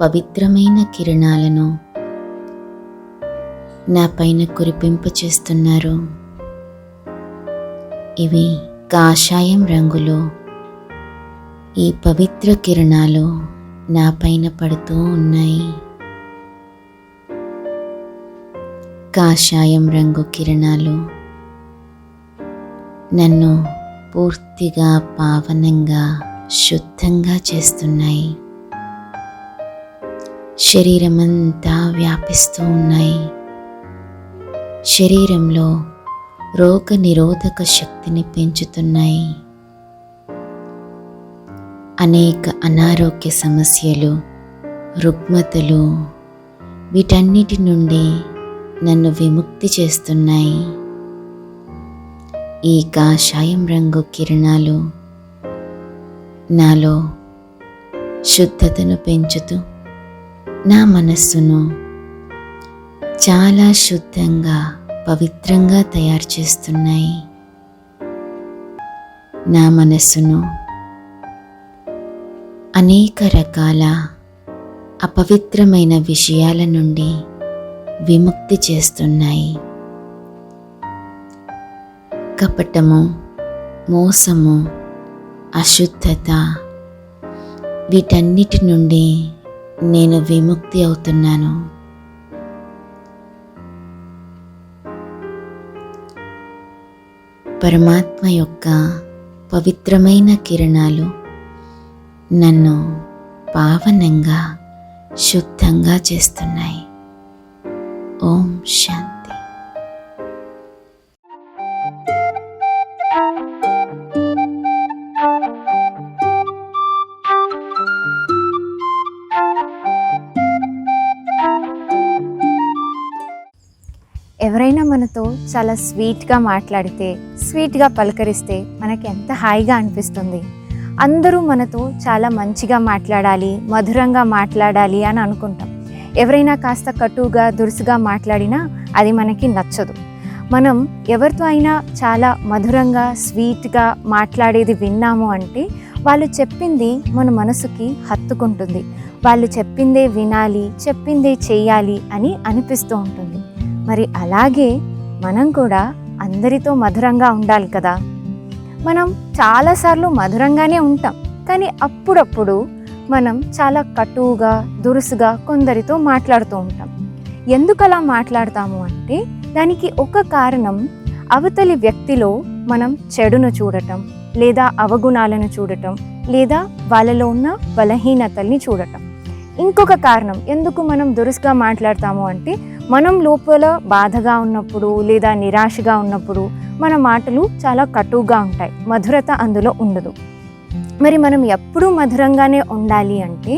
పవిత్రమైన కిరణాలను నా పైన కురిపింపచేస్తున్నారు. ఇవి కాషాయం రంగులో ఈ పవిత్ర కిరణాలు నా పైన పడుతూ ఉన్నాయి. కాషాయం రంగు కిరణాలు నన్ను పూర్తిగా పావనంగా శుద్ధంగా చేస్తున్నాయి. శరీరమంతా వ్యాపిస్తూ ఉన్నాయి. శరీరంలో రోగ నిరోధక శక్తిని పెంచుతున్నాయి. అనేక అనారోగ్య సమస్యలు, రుగ్మతలు, వీటన్నిటి నుండి నన్ను విముక్తి చేస్తున్నాయి. ఈ కాషాయం రంగు కిరణాలు నాలో శుద్ధతను పెంచుతూ నా మనస్సును చాలా శుద్ధంగా, పవిత్రంగా తయారు చేస్తున్నాయి. నా మనస్సును అనేక రకాల అపవిత్రమైన విషయాల నుండి విముక్తి చేస్తున్నాయి. కపటము, మోసము, అశుద్ధత, వీటన్నిటి నుండి నేను విముక్తి అవుతున్నాను. పరమాత్మ యొక్క పవిత్రమైన కిరణాలు నన్ను పావనంగా, శుద్ధంగా చేస్తున్నాయి. ఓం శాంతి. ఎవరైనా మనతో చాలా స్వీట్గా మాట్లాడితే, స్వీట్గా పలకరిస్తే మనకి ఎంత హాయిగా అనిపిస్తుంది. అందరూ మనతో చాలా మంచిగా మాట్లాడాలి, మధురంగా మాట్లాడాలి అని అనుకుంటాం. ఎవరైనా కాస్త కటువుగా, దురుసుగా మాట్లాడినా అది మనకి నచ్చదు. మనం ఎవరితో అయినా చాలా మధురంగా, స్వీట్గా మాట్లాడేది విన్నాము అంటే వాళ్ళు చెప్పింది మన మనసుకి హత్తుకుంటుంది. వాళ్ళు చెప్పిందే వినాలి, చెప్పిందే చెయ్యాలి అని అనిపిస్తూ ఉంటుంది. మరి అలాగే మనం కూడా అందరితో మధురంగా ఉండాలి కదా. మనం చాలాసార్లు మధురంగానే ఉంటాం, కానీ అప్పుడప్పుడు మనం చాలా కటువుగా, దురుసుగా కొందరితో మాట్లాడుతూ ఉంటాం. ఎందుకు అలా మాట్లాడతాము అంటే దానికి ఒక కారణం అవతలి వ్యక్తిలో మనం చెడును చూడటం, లేదా అవగుణాలను చూడటం, లేదా వాళ్ళలో ఉన్న బలహీనతల్ని చూడటం. ఇంకొక కారణం ఎందుకు మనం దురుసుగా మాట్లాడతాము అంటే మనం లోపల బాధగా ఉన్నప్పుడు లేదా నిరాశగా ఉన్నప్పుడు మన మాటలు చాలా కటువుగా ఉంటాయి, మధురత అందులో ఉండదు. మరి మనం ఎప్పుడూ మధురంగానే ఉండాలి అంటే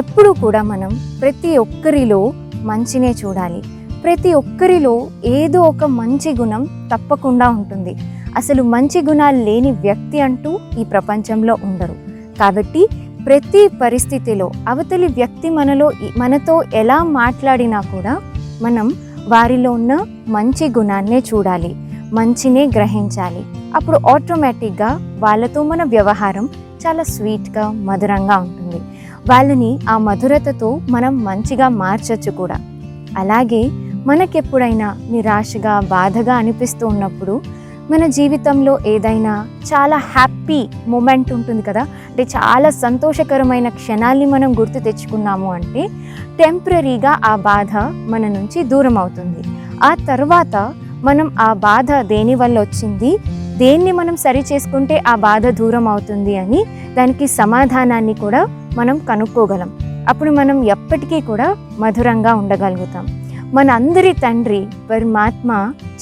ఎప్పుడు కూడా మనం ప్రతి ఒక్కరిలో మంచినే చూడాలి. ప్రతి ఒక్కరిలో ఏదో ఒక మంచి గుణం తప్పకుండా ఉంటుంది. అసలు మంచి గుణాలు లేని వ్యక్తి అంటూ ఈ ప్రపంచంలో ఉండరు. కాబట్టి ప్రతి పరిస్థితిలో అవతలి వ్యక్తి మనతో ఎలా మాట్లాడినా కూడా మనం వారిలో ఉన్న మంచి గుణాన్నే చూడాలి, మంచినే గ్రహించాలి. అప్పుడు ఆటోమేటిక్గా వాళ్ళతో మన వ్యవహారం చాలా స్వీట్గా, మధురంగా ఉంటుంది. వాళ్ళని ఆ మధురతతో మనం మంచిగా మార్చచ్చు కూడా. అలాగే మనకెప్పుడైనా నిరాశగా, బాధగా అనిపిస్తూ ఉన్నప్పుడు మన జీవితంలో ఏదైనా చాలా హ్యాపీ మూమెంట్ ఉంటుంది కదా, అంటే చాలా సంతోషకరమైన క్షణాల్ని మనం గుర్తు తెచ్చుకున్నాము అంటే టెంపరీగా ఆ బాధ మన నుంచి దూరం అవుతుంది. ఆ తర్వాత మనం ఆ బాధ దేని వల్ల వచ్చింది, దేన్ని మనం సరి చేసుకుంటే ఆ బాధ దూరం అవుతుంది అని దానికి సమాధానాన్ని కూడా మనం కనుక్కోగలం. అప్పుడు మనం ఎప్పటికీ కూడా మధురంగా ఉండగలుగుతాం. మన అందరి తండ్రి పరమాత్మ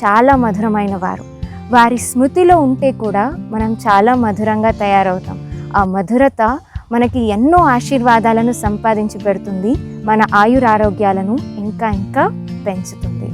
చాలా మధురమైన వారు. వారి స్మృతిలో ఉంటే కూడా మనం చాలా మధురంగా తయారవుతాం. ఆ మధురత మనకి ఎన్నో ఆశీర్వాదాలను సంపాదించి పెడుతుంది, మన ఆయురారోగ్యాలను ఇంకా ఇంకా పెంచుతుంది.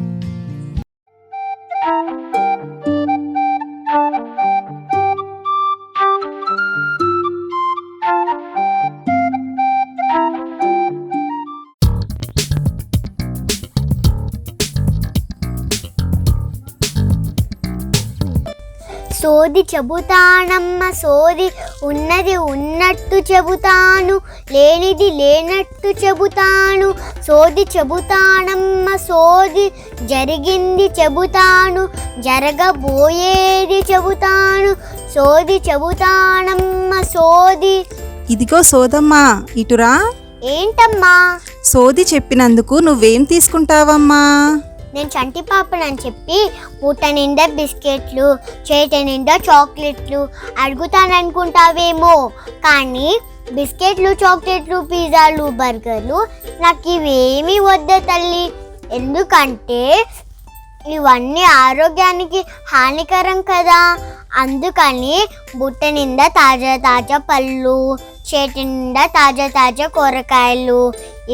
సోది చెబుతానమ్మ సోది, ఉన్నది ఉన్నట్టు చెబుతాను, లేనిది లేనట్టు చెబుతాను. సోది చెబుతానమ్మ సోది, జరిగింది చెబుతాను, జరగబోయేది చెబుతాను. సోది చెబుతానమ్మ సోది. ఇదిగో సోదమ్మా, ఇటురా. ఏంటమ్మా? సోది చెప్పినందుకు నువ్వేం తీసుకుంటావమ్మా? నేను చంటి పాపనని చెప్పి పూట నిండా బిస్కెట్లు, చేట నిండా చాక్లెట్లు అడుగుతాననుకుంటావేమో, కానీ బిస్కెట్లు, చాక్లెట్లు, పిజ్జాలు, బర్గర్లు నాకు ఇవేమీ వద్ద తల్లి. ఎందుకంటే ఇవన్నీ ఆరోగ్యానికి హానికరం కదా. అందుకని బుట్ట నిండా తాజా తాజా పళ్ళు, చేతి నిండా తాజా తాజా కూరగాయలు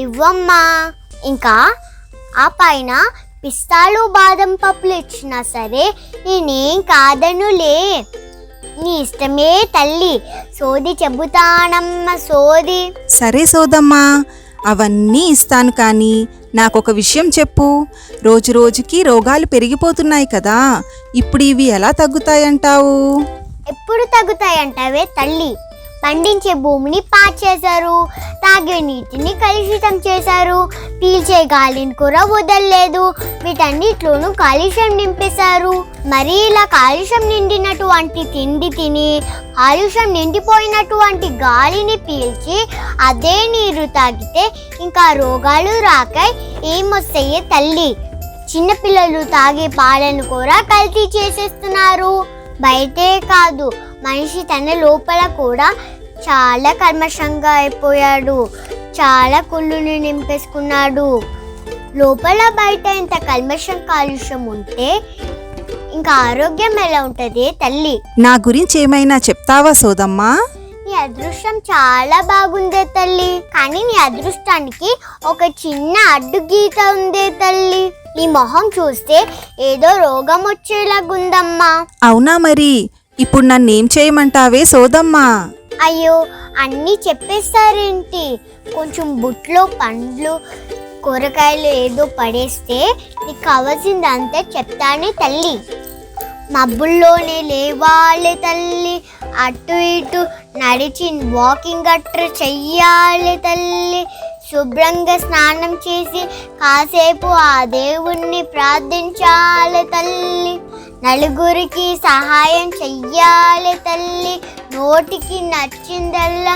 ఇవ్వమ్మా. ఇంకా ఆ పైన పిస్తాలు, బాదం పప్పులు ఇచ్చినా సరే నేనేం కాదనులే. నీ ఇష్టమే తల్లి. సోది చెబుతానమ్మ సోది. సరే సోదమ్మా, అవన్నీ ఇస్తాను, కానీ నాకొక విషయం చెప్పు. రోజు రోజుకి రోగాలు పెరిగిపోతున్నాయి కదా, ఇప్పుడు ఇవి ఎలా తగ్గుతాయంటావు? ఎప్పుడు తగ్గుతాయంటావే తల్లి? పండించే భూమిని పాడు చేశారు, తాగే నీటిని కలుషితం చేశారు, పీల్చే గాలిని కూడా వదలలేదు. వీటన్నిటిలోనూ కాలుష్యం నింపేశారు. మరి ఇలా కాలుష్యం నిండినటువంటి తిండి తిని కాలుష్యం నిండిపోయినటువంటి గాలిని పీల్చి అదే నీరు తాగితే ఇంకా రోగాలు రాకాయి ఏమొస్తాయే తల్లి. చిన్నపిల్లలు తాగే పాలను కూడా కల్తీ చేసేస్తున్నారు. బయటే కాదు, మనిషి తన లోపల కూడా చాలా కల్మషంగా అయిపోయాడు, చాలా కుళ్ళుని నింపేసుకున్నాడు. లోపల బయట ఇంత కల్మషం కాలుష్యం ఉంటే ఇంకా ఆరోగ్యం ఎలా ఉంటుంది తల్లి? నా గురించి ఏమైనా చెప్తావా సోదమ్మా? నీ అదృష్టం చాలా బాగుందే తల్లి, కానీ నీ అదృష్టానికి ఒక చిన్న అడ్డు గీత ఉందే తల్లి. నీ మొహం చూస్తే ఏదో రోగం వచ్చేలాగుందమ్మా. అవునా మరి? ఇప్పుడు నన్నేం చేయమంటావే సోదమ్మా? అయ్యో, అన్నీ చెప్పేస్తారేంటి? కొంచెం బుట్లో పండ్లు కూరగాయలు ఏదో పడేస్తే నీకు కావాల్సిందంతా చెప్తానే తల్లి. మబ్బుల్లోనే లేవాలి తల్లి, అటు ఇటు నడిచి వాకింగ్ గట్ర చెయ్యాలి తల్లి. శుభ్రంగా స్నానం చేసి కాసేపు ఆ దేవుణ్ణి ప్రార్థించాలి తల్లి. నలుగురికి సహాయం చెయ్యాలి తల్లి. నోటికి నచ్చిందల్లా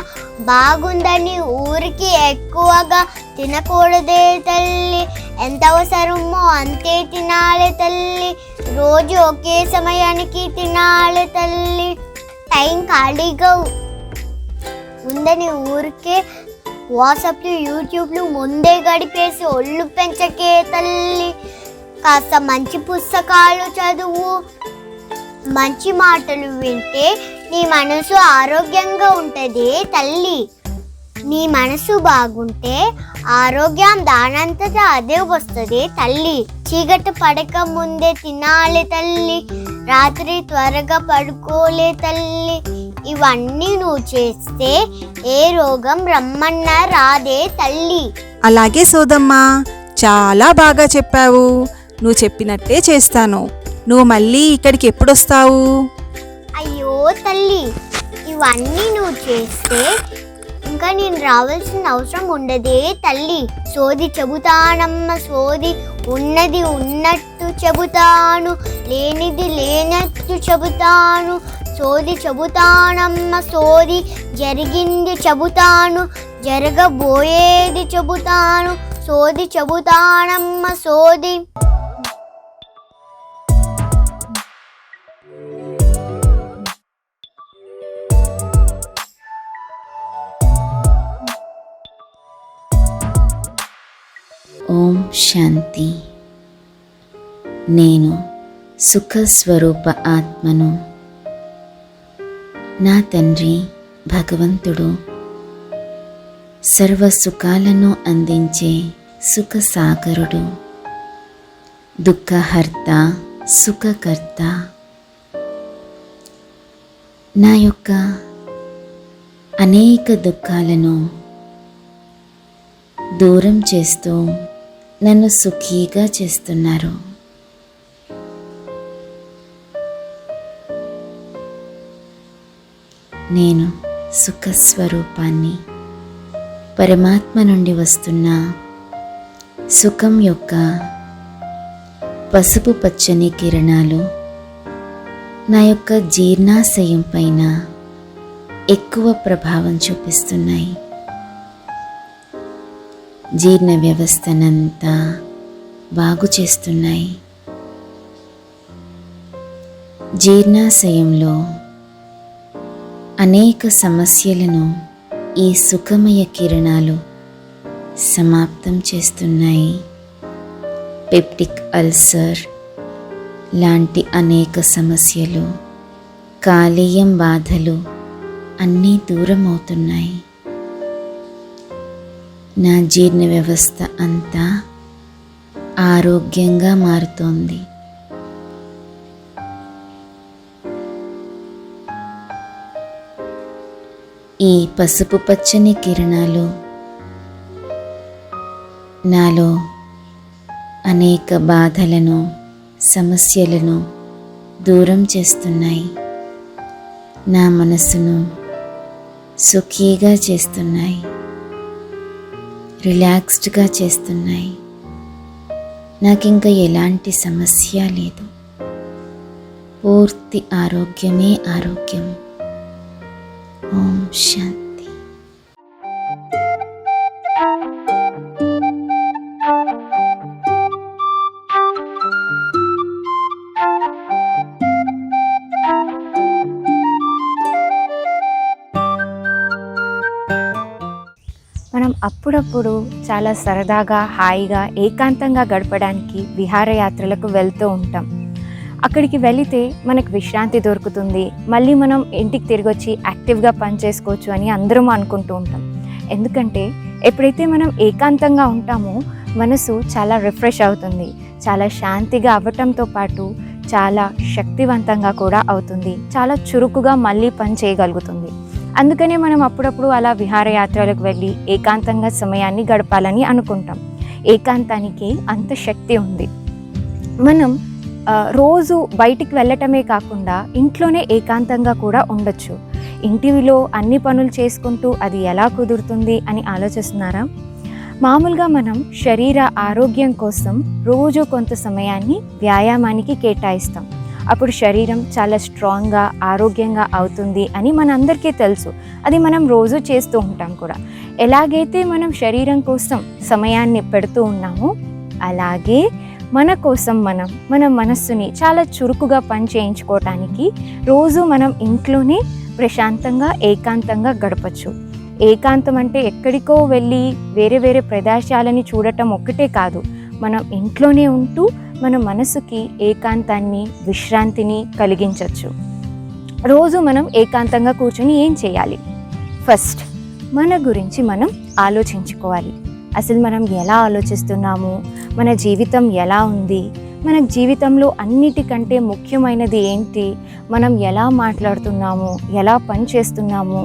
బాగుందని ఊరికి ఎక్కువగా తినకూడదే తల్లి. ఎంత అవసరమో అంతే తినాలి తల్లి. రోజు ఒకే సమయానికి తినాలి తల్లి. టైం ఖాళీగా ఉందని ఊరికే వాట్సాప్లు యూట్యూబ్లు ముందే గడిపేసి ఒళ్ళు పెంచకే తల్లి. కాస్త మంచి పుస్తకాలు చదువు, మంచి మాటలు వింటే నీ మనసు ఆరోగ్యంగా ఉంటుంది తల్లి. నీ మనసు బాగుంటే ఆరోగ్యం దానంతటా అదే వస్తుంది తల్లి. చీకటి పడక ముందే తినాలి తల్లి. రాత్రి త్వరగా పడుకోలే తల్లి. ఇవన్నీ నువ్వు చేస్తే ఏ రోగం రమ్మన్నా రాదే తల్లి. అలాగే సోదమ్మా, చాలా బాగా చెప్పావు. నువ్వు చెప్పినట్టే చేస్తాను. నువ్వు మళ్ళీ ఇక్కడికి ఎప్పుడొస్తావు? అయ్యో తల్లి, ఇవన్నీ నువ్వు చేస్తే ఇంకా నేను రావాల్సిన అవసరం ఉండదే తల్లి. సోది చెబుతానమ్మ సోది, ఉన్నది ఉన్నట్టు చెబుతాను, లేనిది లేనట్టు చెబుతాను. సోది చెబుతానమ్మ సోది, జరిగింది చెబుతాను, జరగబోయేది చెబుతాను. సోది చెబుతానమ్మ సోది. ఓం శాంతి. నేను సుఖస్వరూప ఆత్మను. నా తండ్రి భగవంతుడు సర్వ సుఖాలను అందించే సుఖసాగరుడు, దుఃఖహర్త, సుఖకర్త. నా యొక్క అనేక దుఃఖాలను దూరం చేస్తూ నన్ను సుఖీగా చేస్తున్నారు. నేను సుఖస్వరూపాన్ని. పరమాత్మ నుండి వస్తున్న సుఖం యొక్క పసుపు పచ్చని కిరణాలు నా యొక్క జీర్ణాశయం పైన ఎక్కువ ప్రభావం చూపిస్తున్నాయి. జీర్ణ వ్యవస్థనంతా బాగు చేస్తున్నాయి. జీర్ణాశయంలో అనేక సమస్యలను ఈ సుఖమయ కిరణాలు సమాప్తం చేస్తున్నాయి. పెప్టిక్ అల్సర్ లాంటి అనేక సమస్యలు, కాలేయం బాధలు అన్నీ దూరం అవుతున్నాయి. నా జీర్ణ వ్యవస్థ అంతా ఆరోగ్యంగా మారుతోంది. ఈ పసుపు పచ్చని కిరణాలు నాలో అనేక బాధలను, సమస్యలను దూరం చేస్తున్నాయి. నా మనసును సుఖీగా చేస్తున్నాయి, రిలాక్స్డ్గా చేస్తున్నాయి. నాకింక ఎలాంటి సమస్య లేదు. పూర్తి ఆరోగ్యమే ఆరోగ్యం. ఓం శాంతి. మనం అప్పుడప్పుడు చాలా సరదాగా హాయిగా ఏకాంతంగా గడపడానికి విహారయాత్రలకు వెళ్తూ ఉంటాం. అక్కడికి వెళితే మనకు విశ్రాంతి దొరుకుతుంది, మళ్ళీ మనం ఇంటికి తిరిగి వచ్చి యాక్టివ్గా పని చేసుకోవచ్చు అని అందరం అనుకుంటూ ఉంటాం. ఎందుకంటే ఎప్పుడైతే మనం ఏకాంతంగా ఉంటామో మనసు చాలా రిఫ్రెష్ అవుతుంది, చాలా శాంతిగా అవ్వటంతో పాటు చాలా శక్తివంతంగా కూడా అవుతుంది, చాలా చురుకుగా మళ్ళీ పని చేయగలుగుతుంది. అందుకనే మనం అప్పుడప్పుడు అలా విహారయాత్రలకు వెళ్ళి ఏకాంతంగా సమయాన్ని గడపాలని అనుకుంటాం. ఏకాంతానికి అంత శక్తి ఉంది. మనం రోజు బయటికి వెళ్ళటమే కాకుండా ఇంట్లోనే ఏకాంతంగా కూడా ఉండొచ్చు. ఇంటిలో అన్ని పనులు చేసుకుంటూ అది ఎలా కుదురుతుంది అని ఆలోచిస్తున్నారా? మామూలుగా మనం శరీర ఆరోగ్యం కోసం రోజు కొంత సమయాన్ని వ్యాయామానికి కేటాయిస్తాం. అప్పుడు శరీరం చాలా స్ట్రాంగ్గా ఆరోగ్యంగా అవుతుంది అని మనందరికీ తెలుసు. అది మనం రోజు చేస్తూ ఉంటాం కూడా. ఎలాగైతే మనం శరీరం కోసం సమయాన్ని పెడుతూ ఉన్నామో అలాగే మన కోసం మన మనస్సుని చాలా చురుకుగా పని చేయించుకోవటానికి రోజు మనం ఇంట్లోనే ప్రశాంతంగా ఏకాంతంగా గడపచ్చు. ఏకాంతం అంటే ఎక్కడికో వెళ్ళి వేరే వేరే ప్రదేశాలని చూడటం ఒక్కటే కాదు, మనం ఇంట్లోనే ఉంటూ మన మనసుకి ఏకాంతాన్ని విశ్రాంతిని కలిగించవచ్చు. రోజు మనం ఏకాంతంగా కూర్చొని ఏం చేయాలి? ఫస్ట్ మన గురించి మనం ఆలోచించుకోవాలి. అసలు మనం ఎలా ఆలోచిస్తున్నాము, మన జీవితం ఎలా ఉంది, మన జీవితంలో అన్నిటికంటే ముఖ్యమైనది ఏంటి, మనం ఎలా మాట్లాడుతున్నాము, ఎలా పని చేస్తున్నాము,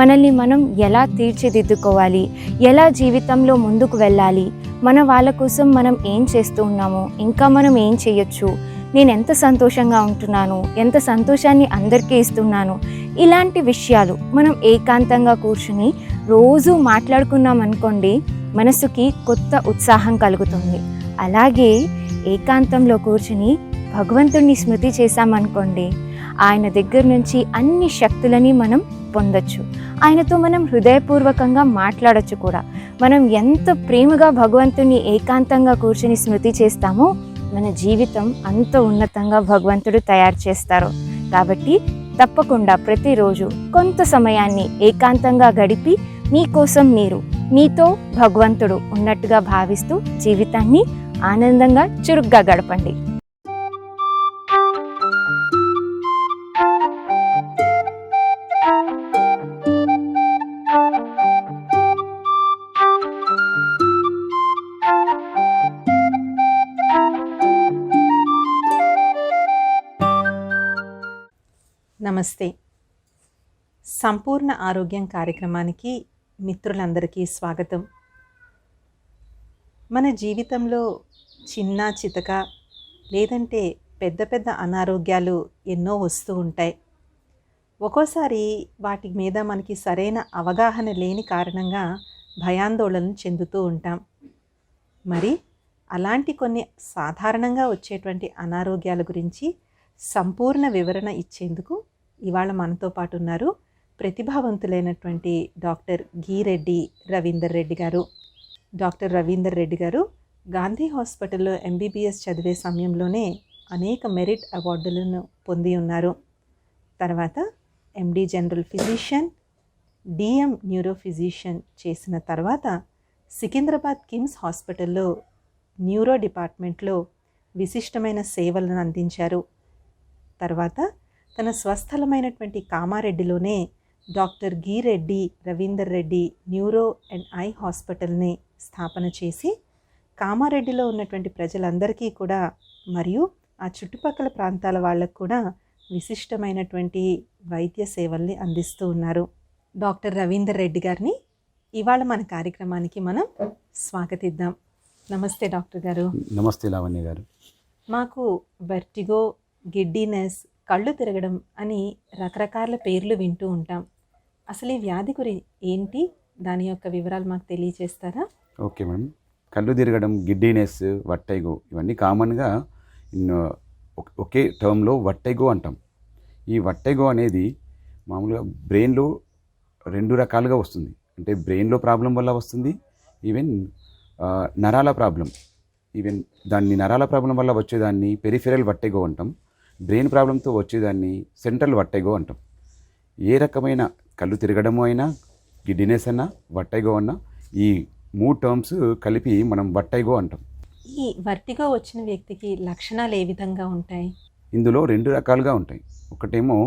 మనల్ని మనం ఎలా తీర్చిదిద్దుకోవాలి, ఎలా జీవితంలో ముందుకు వెళ్ళాలి, మన వాళ్ళ కోసం మనం ఏం చేస్తూ ఉన్నాము, ఇంకా మనం ఏం చేయొచ్చు, నేను ఎంత సంతోషంగా ఉంటున్నాను, ఎంత సంతోషాన్ని అందరికీ ఇస్తున్నాను, ఇలాంటి విషయాలు మనం ఏకాంతంగా కూర్చుని రోజు మాట్లాడుకున్నాం అనుకోండి, మనసుకి కొత్త ఉత్సాహం కలుగుతుంది. అలాగే ఏకాంతంలో కూర్చుని భగవంతుడిని స్మృతి చేశామనుకోండి, ఆయన దగ్గర నుంచి అన్ని శక్తులని మనం పొందొచ్చు. ఆయనతో మనం హృదయపూర్వకంగా మాట్లాడచ్చు కూడా. మనం ఎంత ప్రేమగా భగవంతుని ఏకాంతంగా కూర్చుని స్మృతి చేస్తామో మన జీవితం అంత ఉన్నతంగా భగవంతుడు తయారు చేస్తారు. కాబట్టి తప్పకుండా ప్రతిరోజు కొంత సమయాన్ని ఏకాంతంగా గడిపి మీకోసం మీరు, మీతో భగవంతుడు ఉన్నట్టుగా భావిస్తూ జీవితాన్ని ఆనందంగా చురుగ్గా గడపండి. నమస్తే. సంపూర్ణ ఆరోగ్యం కార్యక్రమానికి మిత్రులందరికీ స్వాగతం. మన జీవితంలో చిన్న చితక లేదంటే పెద్ద పెద్ద అనారోగ్యాలు ఎన్నో వస్తూ ఉంటాయి. ఒక్కోసారి వాటి మీద మనకి సరైన అవగాహన లేని కారణంగా భయాందోళన చెందుతూ ఉంటాం. మరి అలాంటి కొన్ని సాధారణంగా వచ్చేటువంటి అనారోగ్యాల గురించి సంపూర్ణ వివరణ ఇచ్చేందుకు ఇవాళ మనతో పాటు ఉన్నారు ప్రతిభావంతులైనటువంటి డాక్టర్ గీరెడ్డి రవీందర్ రెడ్డి గారు. డాక్టర్ రవీందర్ రెడ్డి గారు గాంధీ హాస్పిటల్లో ఎంబీబీఎస్ చదివే సమయంలోనే అనేక మెరిట్ అవార్డులను పొంది ఉన్నారు. తర్వాత ఎండి general physician, DM neuro physician చేసిన తర్వాత సికింద్రాబాద్ కిమ్స్ హాస్పిటల్లో న్యూరో డిపార్ట్మెంట్లో విశిష్టమైన సేవలను అందించారు. తర్వాత తన స్వస్థలమైనటువంటి కామారెడ్డిలోనే doctor Geereddy Ravinder Reddy neuro and eye హాస్పిటల్ని స్థాపన చేసి కామారెడ్డిలో ఉన్నటువంటి ప్రజలందరికీ కూడా మరియు ఆ చుట్టుపక్కల ప్రాంతాల వాళ్ళకు కూడా విశిష్టమైనటువంటి వైద్య సేవల్ని అందిస్తూ ఉన్నారు. డాక్టర్ రవీందర్ రెడ్డి గారిని ఇవాళ మన కార్యక్రమానికి మనం స్వాగతిద్దాం. నమస్తే డాక్టర్ గారు. నమస్తే లావణ్య గారు. మాకు వెర్టిగో, గిడ్డీనెస్, కళ్ళు తిరగడం అని రకరకాల పేర్లు వింటూ ఉంటాం. అసలు ఈ వ్యాధి ఏంటి, దాని యొక్క వివరాలు మాకు తెలియజేస్తారా? Okay madam. కళ్ళు తిరగడం, గిడ్డీనెస్, వట్టైగో ఇవన్నీ కామన్గా ఒకే టర్మ్లో వట్టైగో అంటాం. ఈ వట్టైగో అనేది మామూలుగా బ్రెయిన్లో 2 రకాలుగా వస్తుంది. అంటే బ్రెయిన్లో ప్రాబ్లం వల్ల వస్తుంది, ఈవెన్ నరాల ప్రాబ్లం. ఈవెన్ నరాల ప్రాబ్లం వల్ల వచ్చేదాన్ని పెరిఫెరల్ వట్టైగో అంటాం. బ్రెయిన్ ప్రాబ్లంతో వచ్చేదాన్ని సెంట్రల్ వట్టైగో అంటాం. ఏ రకమైన కళ్ళు తిరగడము అయినా, గిడ్డినెస్ అన్నా, వట్టైగో అన్నా, ఈ 3 టర్మ్స్ కలిపి మనం వట్టైగో అంటాం. ఈ వర్టిగో వచ్చిన వ్యక్తికి లక్షణాలు ఏ విధంగా ఉంటాయి? ఇందులో 2 రకాలుగా ఉంటాయి. ఒకటేమో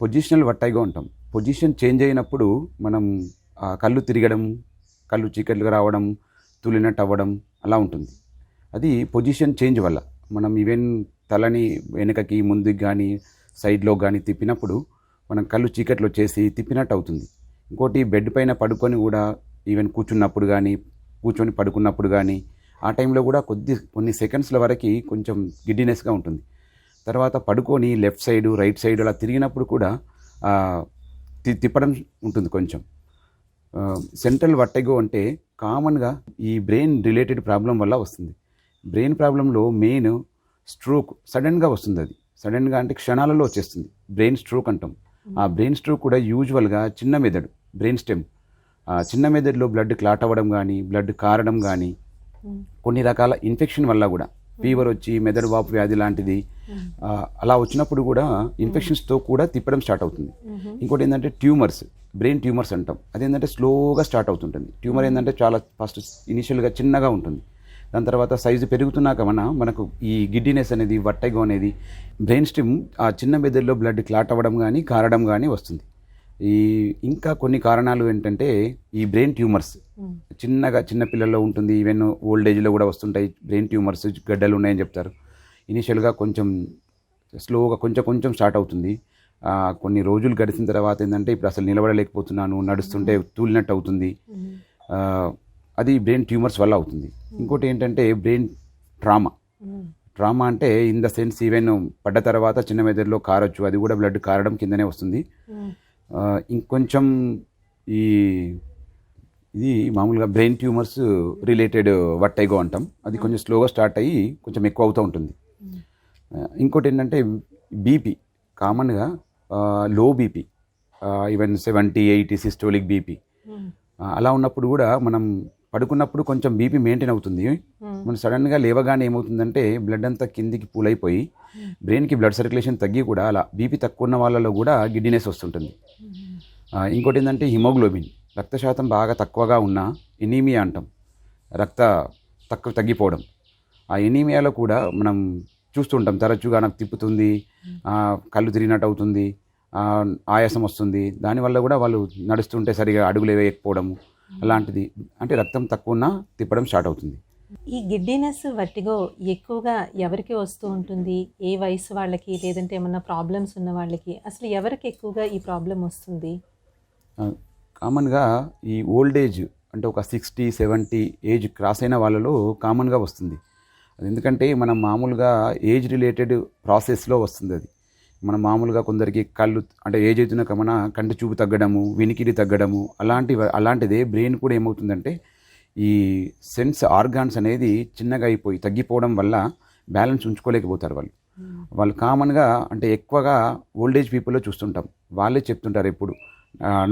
పొజిషనల్ వట్టైగో అంటాం. పొజిషన్ చేంజ్ అయినప్పుడు మనం కళ్ళు తిరగడం, కళ్ళు చీకట్లుగా రావడం, తులినట్టు అవ్వడం అలా ఉంటుంది. అది పొజిషన్ చేంజ్ వల్ల. మనం ఈవెన్ తలని వెనకకి, ముందుకు కానీ, సైడ్లో కానీ తిప్పినప్పుడు మనం కళ్ళు చీకట్లు వచ్చేసి తిప్పినట్టు అవుతుంది. ఇంకోటి బెడ్ పైన పడుకొని కూడా ఈవెన్ కూర్చున్నప్పుడు కానీ, కూర్చొని పడుకున్నప్పుడు కానీ, ఆ టైంలో కూడా కొన్ని సెకండ్స్ల వరకు కొంచెం గిడ్డినెస్గా ఉంటుంది. తర్వాత పడుకొని లెఫ్ట్ సైడు, రైట్ సైడ్ అలా తిరిగినప్పుడు కూడా తిప్పడం ఉంటుంది కొంచెం. సెంట్రల్ వట్టైగో అంటే కామన్గా ఈ బ్రెయిన్ రిలేటెడ్ ప్రాబ్లం వల్ల వస్తుంది. బ్రెయిన్ ప్రాబ్లంలో మెయిన్ స్ట్రోక్ సడన్గా వస్తుంది. అది సడన్గా అంటే క్షణాలలో వచ్చేస్తుంది. బ్రెయిన్ స్ట్రోక్ అంటాం. ఆ బ్రెయిన్ స్ట్రోక్ కూడా యూజువల్గా చిన్న మెదడు, బ్రెయిన్ స్టెమ్, చిన్న మెదడులో బ్లడ్ క్లాట్ అవ్వడం కానీ, బ్లడ్ కారడం కానీ, కొన్ని రకాల ఇన్ఫెక్షన్ వల్ల కూడా, ఫీవర్ వచ్చి మెదడు వాపు వ్యాధి లాంటిది అలా వచ్చినప్పుడు కూడా ఇన్ఫెక్షన్స్తో కూడా తిప్పడం స్టార్ట్ అవుతుంది. ఇంకోటి ఏంటంటే ట్యూమర్స్, బ్రెయిన్ ట్యూమర్స్ అంటాం. అదేంటంటే స్లోగా స్టార్ట్ అవుతుంటుంది. ట్యూమర్ ఏంటంటే చాలా ఫస్ట్ ఇనిషియల్గా చిన్నగా ఉంటుంది. దాని తర్వాత సైజు పెరుగుతున్నాక మనకు ఈ గిడ్డినెస్ అనేది, వట్టైగో అనేది బ్రెయిన్ స్టెమ్ ఆ చిన్న మెదడులో బ్లడ్ క్లాట్ అవ్వడం కానీ, కారడం కానీ వస్తుంది. ఇంకా కొన్ని కారణాలు ఏంటంటే ఈ బ్రెయిన్ ట్యూమర్స్ చిన్న పిల్లల్లో ఉంటుంది. ఈవెన్ ఓల్డ్ ఏజ్లో కూడా వస్తుంటాయి బ్రెయిన్ ట్యూమర్స్. గడ్డలు ఉన్నాయని చెప్తారు. ఇనిషియల్గా కొంచెం స్లోగా కొంచెం స్టార్ట్ అవుతుంది. కొన్ని రోజులు గడిచిన తర్వాత ఏంటంటే ఇప్పుడు అసలు నిలబడలేకపోతున్నాను, నడుస్తుంటే తూలినట్టు అవుతుంది. అది బ్రెయిన్ ట్యూమర్స్ వల్ల అవుతుంది. ఇంకోటి ఏంటంటే బ్రెయిన్ ట్రామా అంటే ఇన్ ద సెన్స్ ఈవెన్ పడ్డ తర్వాత చిన్న మెదడులో కారొచ్చు, అది కూడా బ్లడ్ కారడం కిందనే వస్తుంది. ఇంకొంచెం ఇది మామూలుగా బ్రెయిన్ ట్యూమర్స్ రిలేటెడ్ వట్టైగో అంటాం. అది కొంచెం స్లోగా స్టార్ట్ అయ్యి కొంచెం ఎక్కువ అవుతూ ఉంటుంది. ఇంకోటి ఏంటంటే బీపీ, కామన్గా low BP, even 70, 80 systolic BP అలా ఉన్నప్పుడు కూడా మనం పడుకున్నప్పుడు కొంచెం బీపీ మెయింటైన్ అవుతుంది. మనం సడన్గా లేవగానే ఏమవుతుందంటే బ్లడ్ అంతా కిందికి పూలైపోయి బ్రెయిన్కి బ్లడ్ సర్క్యులేషన్ తగ్గి కూడా అలా బీపీ తక్కువ ఉన్న వాళ్ళలో కూడా గిడ్డినెస్ వస్తుంటుంది. ఇంకోటి ఏంటంటే హిమోగ్లోబిన్, రక్త శాతం బాగా తక్కువగా ఉన్న ఎనీమియా అంటాం, తగ్గిపోవడం. ఆ ఎనీమియాలో కూడా మనం చూస్తుంటాం తరచుగా నాకు తిప్పుతుంది, కళ్ళు తిరిగినట్టు అవుతుంది, ఆయాసం వస్తుంది. దానివల్ల కూడా వాళ్ళు నడుస్తుంటే సరిగా అడుగులు వేయకపోవడము అలాంటిది. అంటే రక్తం తక్కువ ఉన్నా తిప్పడం స్టార్ట్ అవుతుంది. ఈ గిడ్డినెస్, వర్టిగో ఎక్కువగా ఎవరికి వస్తూ ఉంటుంది? ఏ వయసు వాళ్ళకి, లేదంటే ఏమన్నా ప్రాబ్లమ్స్ ఉన్న వాళ్ళకి, అసలు ఎవరికి ఎక్కువగా ఈ ప్రాబ్లం వస్తుంది? కామన్గా ఈ ఓల్డ్ ఏజ్ అంటే ఒక 60, 70 ఏజ్ క్రాస్ అయిన వాళ్ళలో కామన్గా వస్తుంది. అది ఎందుకంటే మనం మామూలుగా ఏజ్ రిలేటెడ్ ప్రాసెస్లో వస్తుంది. అది మనం మామూలుగా కొందరికి కళ్ళు అంటే ఏజ్ అవుతున్నాక కంటి చూపు తగ్గడము, వినికిడి తగ్గడము అలాంటిదే బ్రెయిన్ కూడా ఏమవుతుందంటే ఈ సెన్స్ ఆర్గాన్స్ అనేది చిన్నగా అయిపోయి తగ్గిపోవడం వల్ల బ్యాలెన్స్ ఉంచుకోలేకపోతారు వాళ్ళు కామన్గా. అంటే ఎక్కువగా ఓల్డ్ ఏజ్ పీపుల్లో చూస్తుంటాం. వాళ్ళే చెప్తుంటారు ఎప్పుడు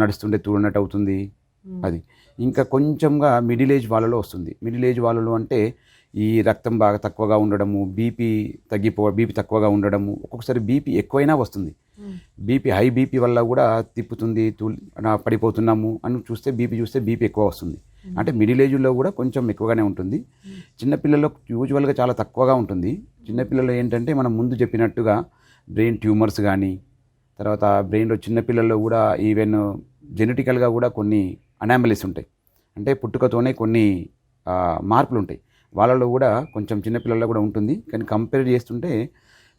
నడుస్తుంటే తూడినట్టు అవుతుంది. అది ఇంకా కొంచెంగా మిడిల్ ఏజ్ వాళ్ళలో వస్తుంది. మిడిల్ ఏజ్ వాళ్ళలో అంటే ఈ రక్తం బాగా తక్కువగా ఉండడము, బీపీ తక్కువగా ఉండడము, ఒక్కొక్కసారి బీపీ ఎక్కువైనా వస్తుంది. హై బీపీ వల్ల కూడా తిప్పుతుంది, పడిపోతున్నాము అని చూస్తే బీపీ ఎక్కువ వస్తుంది. అంటే మిడిల్ ఏజ్లో కూడా కొంచెం ఎక్కువగానే ఉంటుంది. చిన్నపిల్లల్లో యూజువల్గా చాలా తక్కువగా ఉంటుంది. చిన్నపిల్లలు ఏంటంటే మనం ముందు చెప్పినట్టుగా బ్రెయిన్ ట్యూమర్స్ కానీ, తర్వాత బ్రెయిన్లో చిన్నపిల్లల్లో కూడా ఈవెన్ జెనెటికల్గా కూడా కొన్ని అనామలీస్ ఉంటాయి. అంటే పుట్టుకతోనే కొన్ని మార్పులు ఉంటాయి. వాళ్ళలో కూడా కొంచెం చిన్నపిల్లల్లో కూడా ఉంటుంది. కానీ కంపేర్ చేస్తుంటే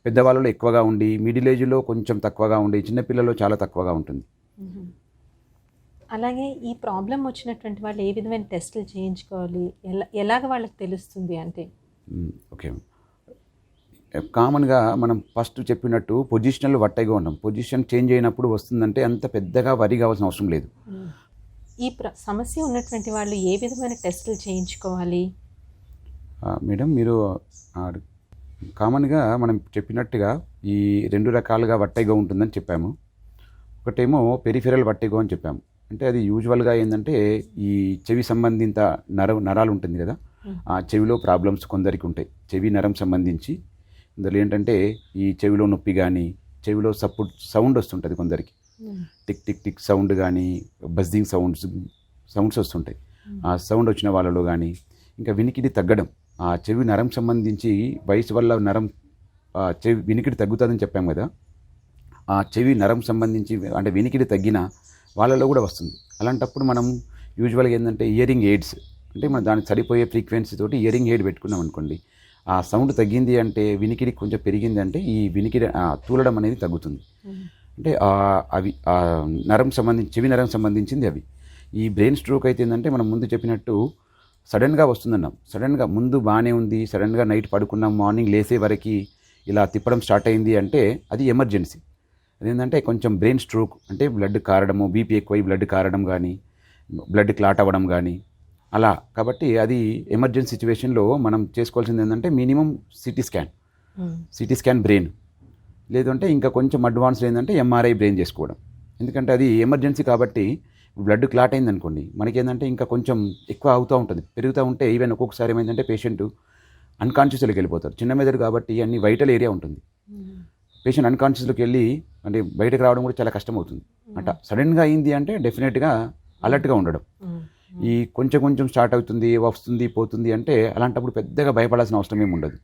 పెద్దవాళ్ళలో ఎక్కువగా ఉండి, మిడిల్ ఏజ్లో కొంచెం తక్కువగా ఉండి, చిన్నపిల్లల్లో చాలా తక్కువగా ఉంటుంది. అలాగే ఈ ప్రాబ్లం వచ్చినటువంటి వాళ్ళు ఏ విధమైన టెస్టులు చేయించుకోవాలి, ఎలాగ వాళ్ళకి తెలుస్తుంది అంటే? ఓకే, కామన్గా మనం ఫస్ట్ చెప్పినట్టు పొజిషనల్ వట్టైగా ఉంటాం. పొజిషన్ చేంజ్ అయినప్పుడు వస్తుందంటే అంత పెద్దగా వరి కావాల్సిన అవసరం లేదు. ఈ సమస్య ఉన్నటువంటి వాళ్ళు ఏ విధమైన టెస్టులు చేయించుకోవాలి? మేడం మీరు కామన్గా మనం చెప్పినట్టుగా ఈ 2 రకాలుగా వట్టైగా ఉంటుందని చెప్పాము. ఒకటేమో పెరిఫెరల్ వట్టైగో అని చెప్పాము. అంటే అది యూజువల్గా ఏంటంటే ఈ చెవి సంబంధిత నరాలు ఉంటుంది కదా, ఆ చెవిలో ప్రాబ్లమ్స్ కొందరికి ఉంటాయి. చెవి నరం సంబంధించి అందులో ఏంటంటే ఈ చెవిలో నొప్పి కానీ, చెవిలో సౌండ్ వస్తుంటుంది కొందరికి, టిక్ టిక్ టిక్ సౌండ్ కానీ, బజ్జింగ్ సౌండ్స్ వస్తుంటాయి. ఆ సౌండ్ వచ్చిన వాళ్ళలో కానీ, ఇంకా వినికిడి తగ్గడం, ఆ చెవి నరం సంబంధించి వయసు వల్ల చెవి వినికిడి తగ్గుతుందని చెప్పాము కదా, ఆ చెవి నరం సంబంధించి అంటే వినికిడి తగ్గిన వాళ్ళలో కూడా వస్తుంది. అలాంటప్పుడు మనం యూజువల్గా ఏంటంటే ఇయరింగ్ ఎయిడ్స్, అంటే మనం దానికి సరిపోయే ఫ్రీక్వెన్సీ తోటి ఇయరింగ్ ఎయిడ్ పెట్టుకున్నాం అనుకోండి, ఆ సౌండ్ తగ్గింది అంటే, వినికిడి కొంచెం పెరిగింది అంటే ఈ వినికిడి తూలడం అనేది తగ్గుతుంది. అంటే అవి చెవి నరం సంబంధించింది అవి. ఈ బ్రెయిన్ స్ట్రోక్ అయితే ఏంటంటే మనం ముందు చెప్పినట్టు సడన్గా వస్తుందన్నాం. సడన్గా ముందు బాగానే ఉంది, సడన్గా నైట్ పడుకున్నాం, మార్నింగ్ లేసే వరకు ఇలా తిప్పడం స్టార్ట్ అయింది అంటే అది ఎమర్జెన్సీ. అదేంటంటే కొంచెం బ్రెయిన్ స్ట్రోక్ అంటే బ్లడ్ కారడము, బీపీ ఎక్కువై బ్లడ్ కారడం కానీ, బ్లడ్ క్లాట్ అవ్వడం కానీ అలా. కాబట్టి అది ఎమర్జెన్సీ సిచ్యువేషన్లో మనం చేసుకోవాల్సింది ఏంటంటే మినిమం సిటీ స్కాన్ బ్రెయిన్, లేదంటే ఇంకా కొంచెం అడ్వాన్స్ ఏంటంటే ఎంఆర్ఐ బ్రెయిన్ చేసుకోవడం. ఎందుకంటే అది ఎమర్జెన్సీ కాబట్టి బ్లడ్ క్లాట్ అయింది అనుకోండి, మనకేంటంటే ఇంకా కొంచెం ఎక్కువ అవుతూ ఉంటుంది, పెరుగుతూ ఉంటే ఈవెన్ ఒక్కొక్కసారి ఏమైందంటే పేషెంట్ అన్కాన్షియస్లోకి వెళ్ళిపోతారు. చిన్న మెదడు కాబట్టి అన్ని వైటల్ ఏరియా ఉంటుంది. పేషెంట్ అన్కాన్షియస్లోకి వెళ్ళి అంటే బయటకు రావడం కూడా చాలా కష్టం అవుతుంది. అంటే సడన్గా అయింది అంటే డెఫినెట్గా అలర్ట్గా ఉండడం. ఈ కొంచెం స్టార్ట్ అవుతుంది, వస్తుంది, పోతుంది అంటే అలాంటప్పుడు పెద్దగా భయపడాల్సిన అవసరం ఏమి ఉండదు.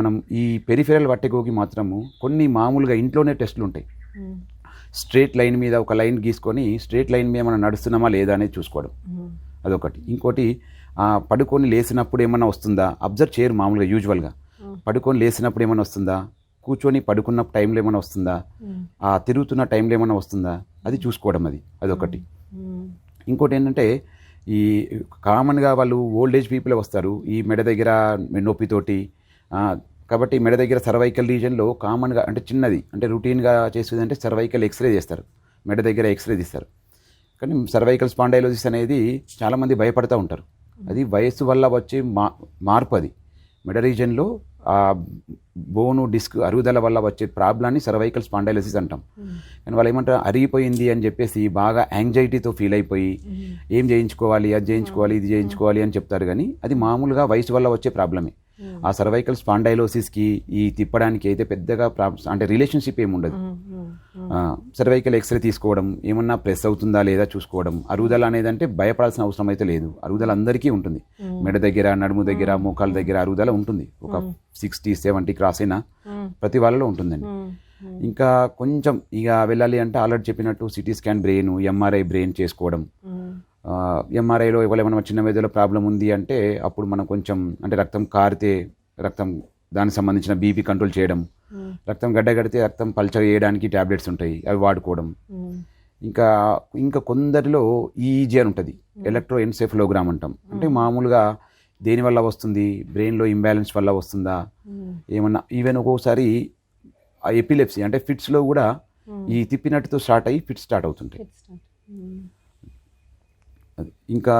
మనం ఈ పెరిఫెరల్ వట్టెగోకి మాత్రము కొన్ని మామూలుగా ఇంట్లోనే టెస్టులు ఉంటాయి. స్ట్రేట్ లైన్ మీద ఒక లైన్ గీసుకొని స్ట్రేట్ లైన్ మీద మనం నడుస్తున్నామా లేదా అనేది చూసుకోవడం, అదొకటి. ఇంకోటి పడుకొని లేచినప్పుడు ఏమన్నా వస్తుందా అబ్జర్వ్ చేయరు మామూలుగా. యూజువల్గా పడుకొని లేచినప్పుడు ఏమైనా వస్తుందా, కూర్చొని పడుకున్న టైంలో ఏమైనా వస్తుందా, తిరుగుతున్న టైంలో ఏమైనా వస్తుందా, అది చూసుకోవడం, అదొకటి. ఇంకోటి ఏంటంటే ఈ కామన్గా వాళ్ళు ఓల్డ్ ఏజ్ పీపుల్ వస్తారు ఈ మెడ దగ్గర నొప్పితోటి. కాబట్టి మెడ దగ్గర సర్వైకల్ రీజన్లో కామన్గా అంటే చిన్నది అంటే రొటీన్గా చేసేది అంటే సర్వైకల్ ఎక్స్రే చేస్తారు, మెడ దగ్గర ఎక్స్రే తీస్తారు. కానీ సర్వైకల్ స్పాండైలోసిస్ అనేది చాలామంది భయపడుతూ ఉంటారు. అది వయస్సు వల్ల వచ్చే మార్పు. అది మెడ రీజన్లో బోను డిస్క్ అరుగుదల వల్ల వచ్చే ప్రాబ్లాన్ని సర్వైకల్ స్పాండైలోసిస్ అంటాం. కానీ వాళ్ళు ఏమంటారు, అరిగిపోయింది అని చెప్పేసి బాగా యాంగ్జైటీతో ఫీల్ అయిపోయి ఏం చేయించుకోవాలి, అది చేయించుకోవాలి, ఇది చేయించుకోవాలి అని చెప్తారు. కానీ అది మామూలుగా వయసు వల్ల వచ్చే ప్రాబ్లమే. ఆ సర్వైకల్ స్పాండైలోసిస్కి ఈ తిప్పడానికి అయితే పెద్దగా అంటే రిలేషన్షిప్ ఏముండదు. సర్వైకల్ ఎక్స్రే తీసుకోవడం, ఏమన్నా ప్రెస్ అవుతుందా లేదా చూసుకోవడం. అరుగుదల అనేది అంటే భయపడాల్సిన అవసరం అయితే లేదు, అరుగుదల అందరికీ ఉంటుంది. మెడ దగ్గర, నడుము దగ్గర, మోకాల దగ్గర అరుగుదల ఉంటుంది. ఒక 60-70 క్రాస్ అయినా ప్రతి వాళ్ళలో ఉంటుందండి. ఇంకా కొంచెం ఇక వెళ్ళాలి అంటే ఆల్రెడీ చెప్పినట్టు CT scan brain, MRI brain చేసుకోవడం. ఎంఆర్ఐలో ఎవరైనా చిన్న మెదడులో ప్రాబ్లం ఉంది అంటే అప్పుడు మనం కొంచెం అంటే రక్తం కారితే రక్తం దానికి సంబంధించిన బీపీ కంట్రోల్ చేయడం, రక్తం గడ్డగడితే రక్తం పల్చగా చేయడానికి ట్యాబ్లెట్స్ ఉంటాయి, అవి వాడుకోవడం. ఇంకా కొందరిలో ఈఈజీ అని ఉంటుంది, ఎలక్ట్రో ఎన్సెఫలోగ్రామ్ అంటాం. అంటే మామూలుగా దేనివల్ల వస్తుంది, బ్రెయిన్లో ఇంబ్యాలెన్స్ వల్ల వస్తుందా ఏమన్నా. ఈవెన్ ఒక్కోసారి ఆ ఎపిలెప్సీ అంటే ఫిట్స్లో కూడా ఈ తిప్పినట్టుతో స్టార్ట్ అయ్యి ఫిట్స్ స్టార్ట్ అవుతుంటాయి. అది ఇంకా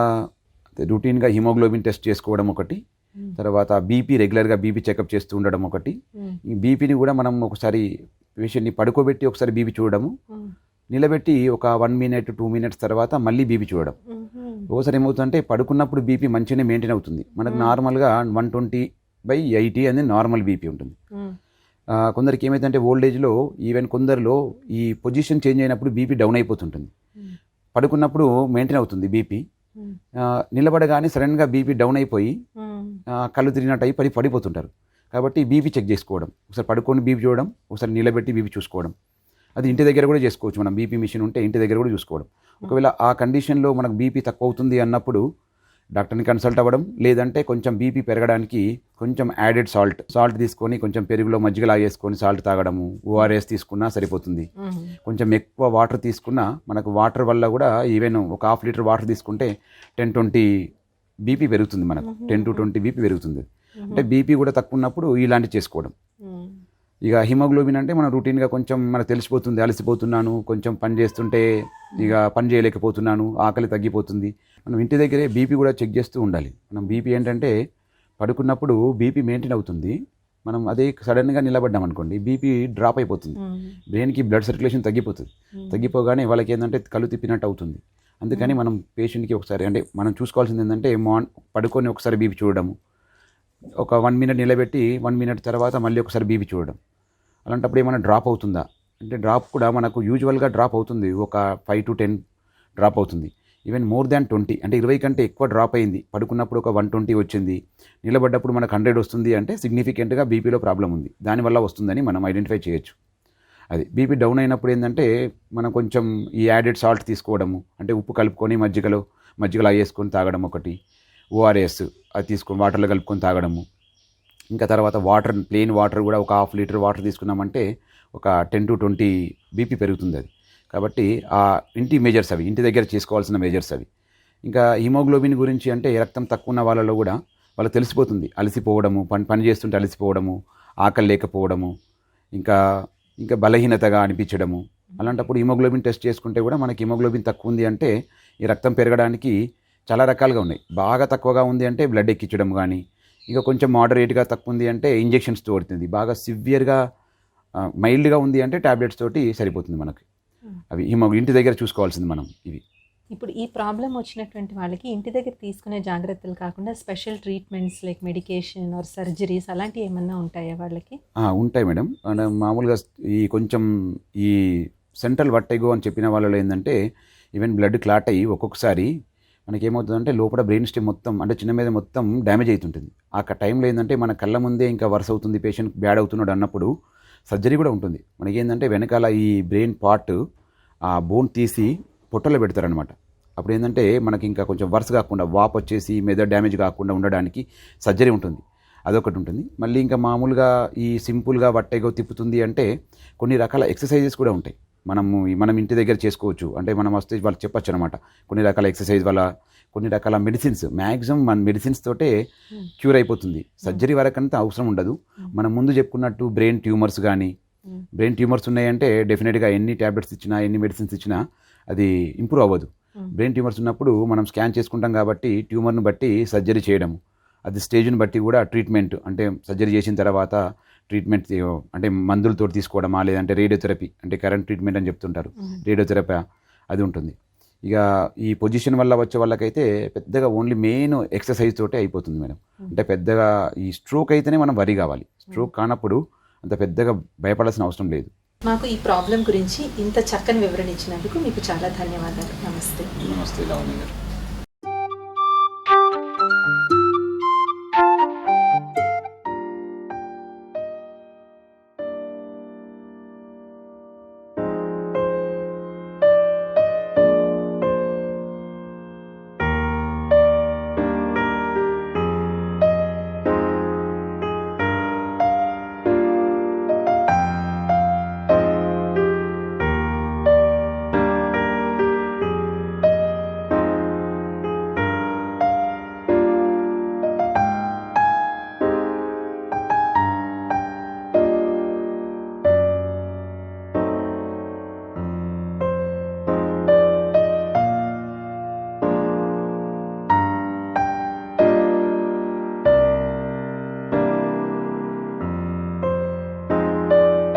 రొటీన్గా హిమోగ్లోబిన్ టెస్ట్ చేసుకోవడం ఒకటి, తర్వాత బీపీ రెగ్యులర్గా బీపీ చెకప్ చేస్తూ ఉండడం ఒకటి. ఈ బీపీని కూడా మనం ఒకసారి పేషెంట్ని పడుకోబెట్టి ఒకసారి బీపీ చూడడము, నిలబెట్టి ఒక 1 minute 2 minutes తర్వాత మళ్ళీ బీపీ చూడడం. ఒకసారి ఏమవుతుందంటే పడుకున్నప్పుడు బీపీ మంచిగానే మెయింటైన్ అవుతుంది. మనకు నార్మల్గా 120/80 అనేది నార్మల్ బీపీ ఉంటుంది. కొందరికి ఏమైందంటే ఓల్డ్ ఏజ్లో ఈవెన్ కొందరిలో ఈ పొజిషన్ చేంజ్ అయినప్పుడు బీపీ డౌన్ అయిపోతుంటుంది. పడుకున్నప్పుడు మెయింటైన్ అవుతుంది బీపీ, నిలబడగానే సడన్గా బీపీ డౌన్ అయిపోయి కళ్ళు తిరిగినట్టు అయి పడిపోతుంటారు. కాబట్టి బీపీ చెక్ చేసుకోవడం, ఒకసారి పడుకొని బీపీ చూడడం, ఒకసారి నిలబెట్టి బీపీ చూసుకోవడం. అది ఇంటి దగ్గర కూడా చేసుకోవచ్చు, మనం బీపీ మిషన్ ఉంటే ఇంటి దగ్గర కూడా చూసుకోవడం. ఒకవేళ ఆ కండిషన్లో మనకు బీపీ తక్కువ అవుతుంది అన్నప్పుడు డాక్టర్ని కన్సల్ట్ అవ్వడం, లేదంటే కొంచెం బీపీ పెరగడానికి కొంచెం యాడెడ్ సాల్ట్ తీసుకొని కొంచెం పెరుగులో మజ్జిగ లాగేసుకొని సాల్ట్ తాగడము, ఓఆర్ఎస్ తీసుకున్నా సరిపోతుంది. కొంచెం ఎక్కువ వాటర్ తీసుకున్నా మనకు వాటర్ వల్ల కూడా ఈవెన్ ఒక 1/2 లీటర్ వాటర్ తీసుకుంటే 10-20 బీపీ పెరుగుతుంది, మనకు 10 to 20 బీపీ పెరుగుతుంది. అంటే బీపీ కూడా తక్కువ ఉన్నప్పుడు ఇలాంటివి చేసుకోవడం. ఇక హిమోగ్లోబిన్ అంటే మనం రొటీన్గా కొంచెం మనకు తెలిసిపోతుంది, అలసిపోతున్నాను, కొంచెం పని చేస్తుంటే ఇక పని చేయలేకపోతున్నాను, ఆకలి తగ్గిపోతుంది. మనం ఇంటి దగ్గరే బీపీ కూడా చెక్ చేస్తూ ఉండాలి. మనం బీపీ ఏంటంటే పడుకున్నప్పుడు బీపీ మెయింటైన్ అవుతుంది. మనం అదే సడన్గా నిలబడ్డాం అనుకోండి, బీపీ డ్రాప్ అయిపోతుంది, బ్రెయిన్కి బ్లడ్ సర్క్యులేషన్ తగ్గిపోతుంది. తగ్గిపోగానే వాళ్ళకి ఏంటంటే కళ్ళు తిప్పినట్టు అవుతుంది. అందుకని మనం పేషెంట్కి ఒకసారి అంటే మనం చూసుకోవాల్సింది ఏంటంటే పడుకొని ఒకసారి బీపీ చూడడము, ఒక 1 మినిట్ నిలబెట్టి 1 మినిట్ తర్వాత మళ్ళీ ఒకసారి బీపీ చూడడం. అలాంటప్పుడు ఏమైనా డ్రాప్ అవుతుందా అంటే డ్రాప్ కూడా మనకు యూజువల్గా డ్రాప్ అవుతుంది, ఒక 5 to 10 డ్రాప్ అవుతుంది. ఈవెన్ మోర్ దాన్ 20 అంటే 20 కంటే ఎక్కువ డ్రాప్ అయింది. పడుకున్నప్పుడు ఒక 120 వచ్చింది, నిలబడ్డప్పుడు మనకు 100 వస్తుంది అంటే సిగ్నిఫికెంట్గా బీపీలో ప్రాబ్లం ఉంది, దానివల్ల వస్తుందని మనం ఐడెంటిఫై చేయొచ్చు. అది బీపీ డౌన్ అయినప్పుడు ఏంటంటే మనం కొంచెం ఈ యాడెడ్ సాల్ట్ తీసుకోవడము, అంటే ఉప్పు కలుపుకొని మజ్జిగలో వేసుకొని తాగడం, ఒకటి ఓఆర్ఎస్ అది తీసుకొని వాటర్లో కలుపుకొని తాగడము. ఇంకా తర్వాత వాటర్, ప్లెయిన్ వాటర్ కూడా ఒక 1/2 లీటర్ వాటర్ తీసుకున్నామంటే ఒక 10 to 20 బీపీ పెరుగుతుంది అది. కాబట్టి ఆ ఇంటి మెజర్స్ అవి, ఇంటి దగ్గర చేసుకోవాల్సిన మెజర్స్ అవి. ఇంకా హిమోగ్లోబిన్ గురించి అంటే రక్తం తక్కువ ఉన్న వాళ్ళలో కూడా వాళ్ళకి తెలిసిపోతుంది, అలసిపోవడము, పని చేస్తుంటే అలసిపోవడము, ఆకలి లేకపోవడము, ఇంకా బలహీనతగా అనిపించడము. అలాంటప్పుడు హిమోగ్లోబిన్ టెస్ట్ చేసుకుంటే కూడా మనకి హిమోగ్లోబిన్ తక్కువ ఉంది అంటే ఈ రక్తం పెరగడానికి చాలా రకాలుగా ఉన్నాయి. బాగా తక్కువగా ఉంది అంటే బ్లడ్ ఎక్కించడం కానీ, ఇక కొంచెం మోడరేట్గా తక్కువ ఉంది అంటే ఇంజెక్షన్స్ తోడుతుంది, బాగా సివియర్గా మైల్డ్గా ఉంది అంటే ట్యాబ్లెట్స్ తోటి సరిపోతుంది మనకి. అవి ఇంటి దగ్గర చూసుకోవాల్సింది మనం ఇవి. ఇప్పుడు ఈ ప్రాబ్లం వచ్చినటువంటి వాళ్ళకి ఇంటి దగ్గర తీసుకునే జాగ్రత్తలు కాకుండా special treatments like medication or surgeries అలాంటివి ఏమన్నా ఉంటాయా వాళ్ళకి? ఉంటాయి మేడం. మామూలుగా ఈ సెంట్రల్ వర్టిగో అని చెప్పిన వాళ్ళలో ఏంటంటే ఈవెన్ బ్లడ్ క్లాట్ అయ్యి ఒక్కొక్కసారి మనకి ఏమవుతుందంటే లోపల బ్రెయిన్ స్టెమ్ మొత్తం అంటే చిన్న మీద మొత్తం డ్యామేజ్ అవుతుంటుంది. ఆ టైంలో ఏంటంటే మన కళ్ళ ముందే ఇంకా వరుస అవుతుంది, పేషెంట్ బ్యాడ్ అవుతున్నాడు అన్నప్పుడు సర్జరీ కూడా ఉంటుంది. మనకి ఏంటంటే వెనకాల ఈ బ్రెయిన్ పార్ట్ ఆ బోన్ తీసి పొట్టలో పెడతారనమాట. అప్పుడు ఏంటంటే మనకి ఇంకా కొంచెం వరుస కాకుండా వాప్ వచ్చేసి మెదడు డ్యామేజ్ కాకుండా ఉండడానికి సర్జరీ ఉంటుంది, అదొకటి ఉంటుంది. మళ్ళీ ఇంకా మామూలుగా ఈ సింపుల్గా వట్టేగో తిప్పుతుంది అంటే కొన్ని రకాల ఎక్సర్సైజెస్ కూడా ఉంటాయి, మనం ఇంటి దగ్గర చేసుకోవచ్చు. అంటే మనం వస్తే వాళ్ళకి చెప్పచ్చు అనమాట, కొన్ని రకాల ఎక్సర్సైజ్ వల్ల, కొన్ని రకాల మెడిసిన్స్, మ్యాక్సిమం మన మెడిసిన్స్ తోటే క్యూర్ అయిపోతుంది. సర్జరీ వరకంతా అవసరం ఉండదు. మనం ముందు చెప్పుకున్నట్టు బ్రెయిన్ ట్యూమర్స్ ఉన్నాయంటే డెఫినెట్గా ఎన్ని ట్యాబ్లెట్స్ ఇచ్చినా, ఎన్ని మెడిసిన్స్ ఇచ్చినా అది ఇంప్రూవ్ అవ్వదు. బ్రెయిన్ ట్యూమర్స్ ఉన్నప్పుడు మనం స్కాన్ చేసుకుంటాం కాబట్టి ట్యూమర్ను బట్టి సర్జరీ చేయడము, అది స్టేజ్ని బట్టి కూడా ట్రీట్మెంట్, అంటే సర్జరీ చేసిన తర్వాత ట్రీట్మెంట్ అంటే మందులతో తీసుకోవడమా, లేదంటే రేడియోథెరపీ అంటే కరెంట్ ట్రీట్మెంట్ అని చెప్తుంటారు, రేడియోథెరపీ అది ఉంటుంది. ఇక ఈ పొజిషన్ వల్ల వచ్చే వాళ్ళకైతే పెద్దగా ఓన్లీ మెయిన్ ఎక్సర్సైజ్ తోటే అయిపోతుంది మేడం. అంటే పెద్దగా ఈ స్ట్రోక్ అయితేనే మనం వరి కావాలి, స్ట్రోక్ కానప్పుడు అంత పెద్దగా భయపడాల్సిన అవసరం లేదు. మాకు ఈ ప్రాబ్లం గురించి ఇంత చక్కని వివరణ ఇచ్చినందుకు మీకు చాలా ధన్యవాదాలు. నమస్తే. నమస్తే లావణ్య గారు.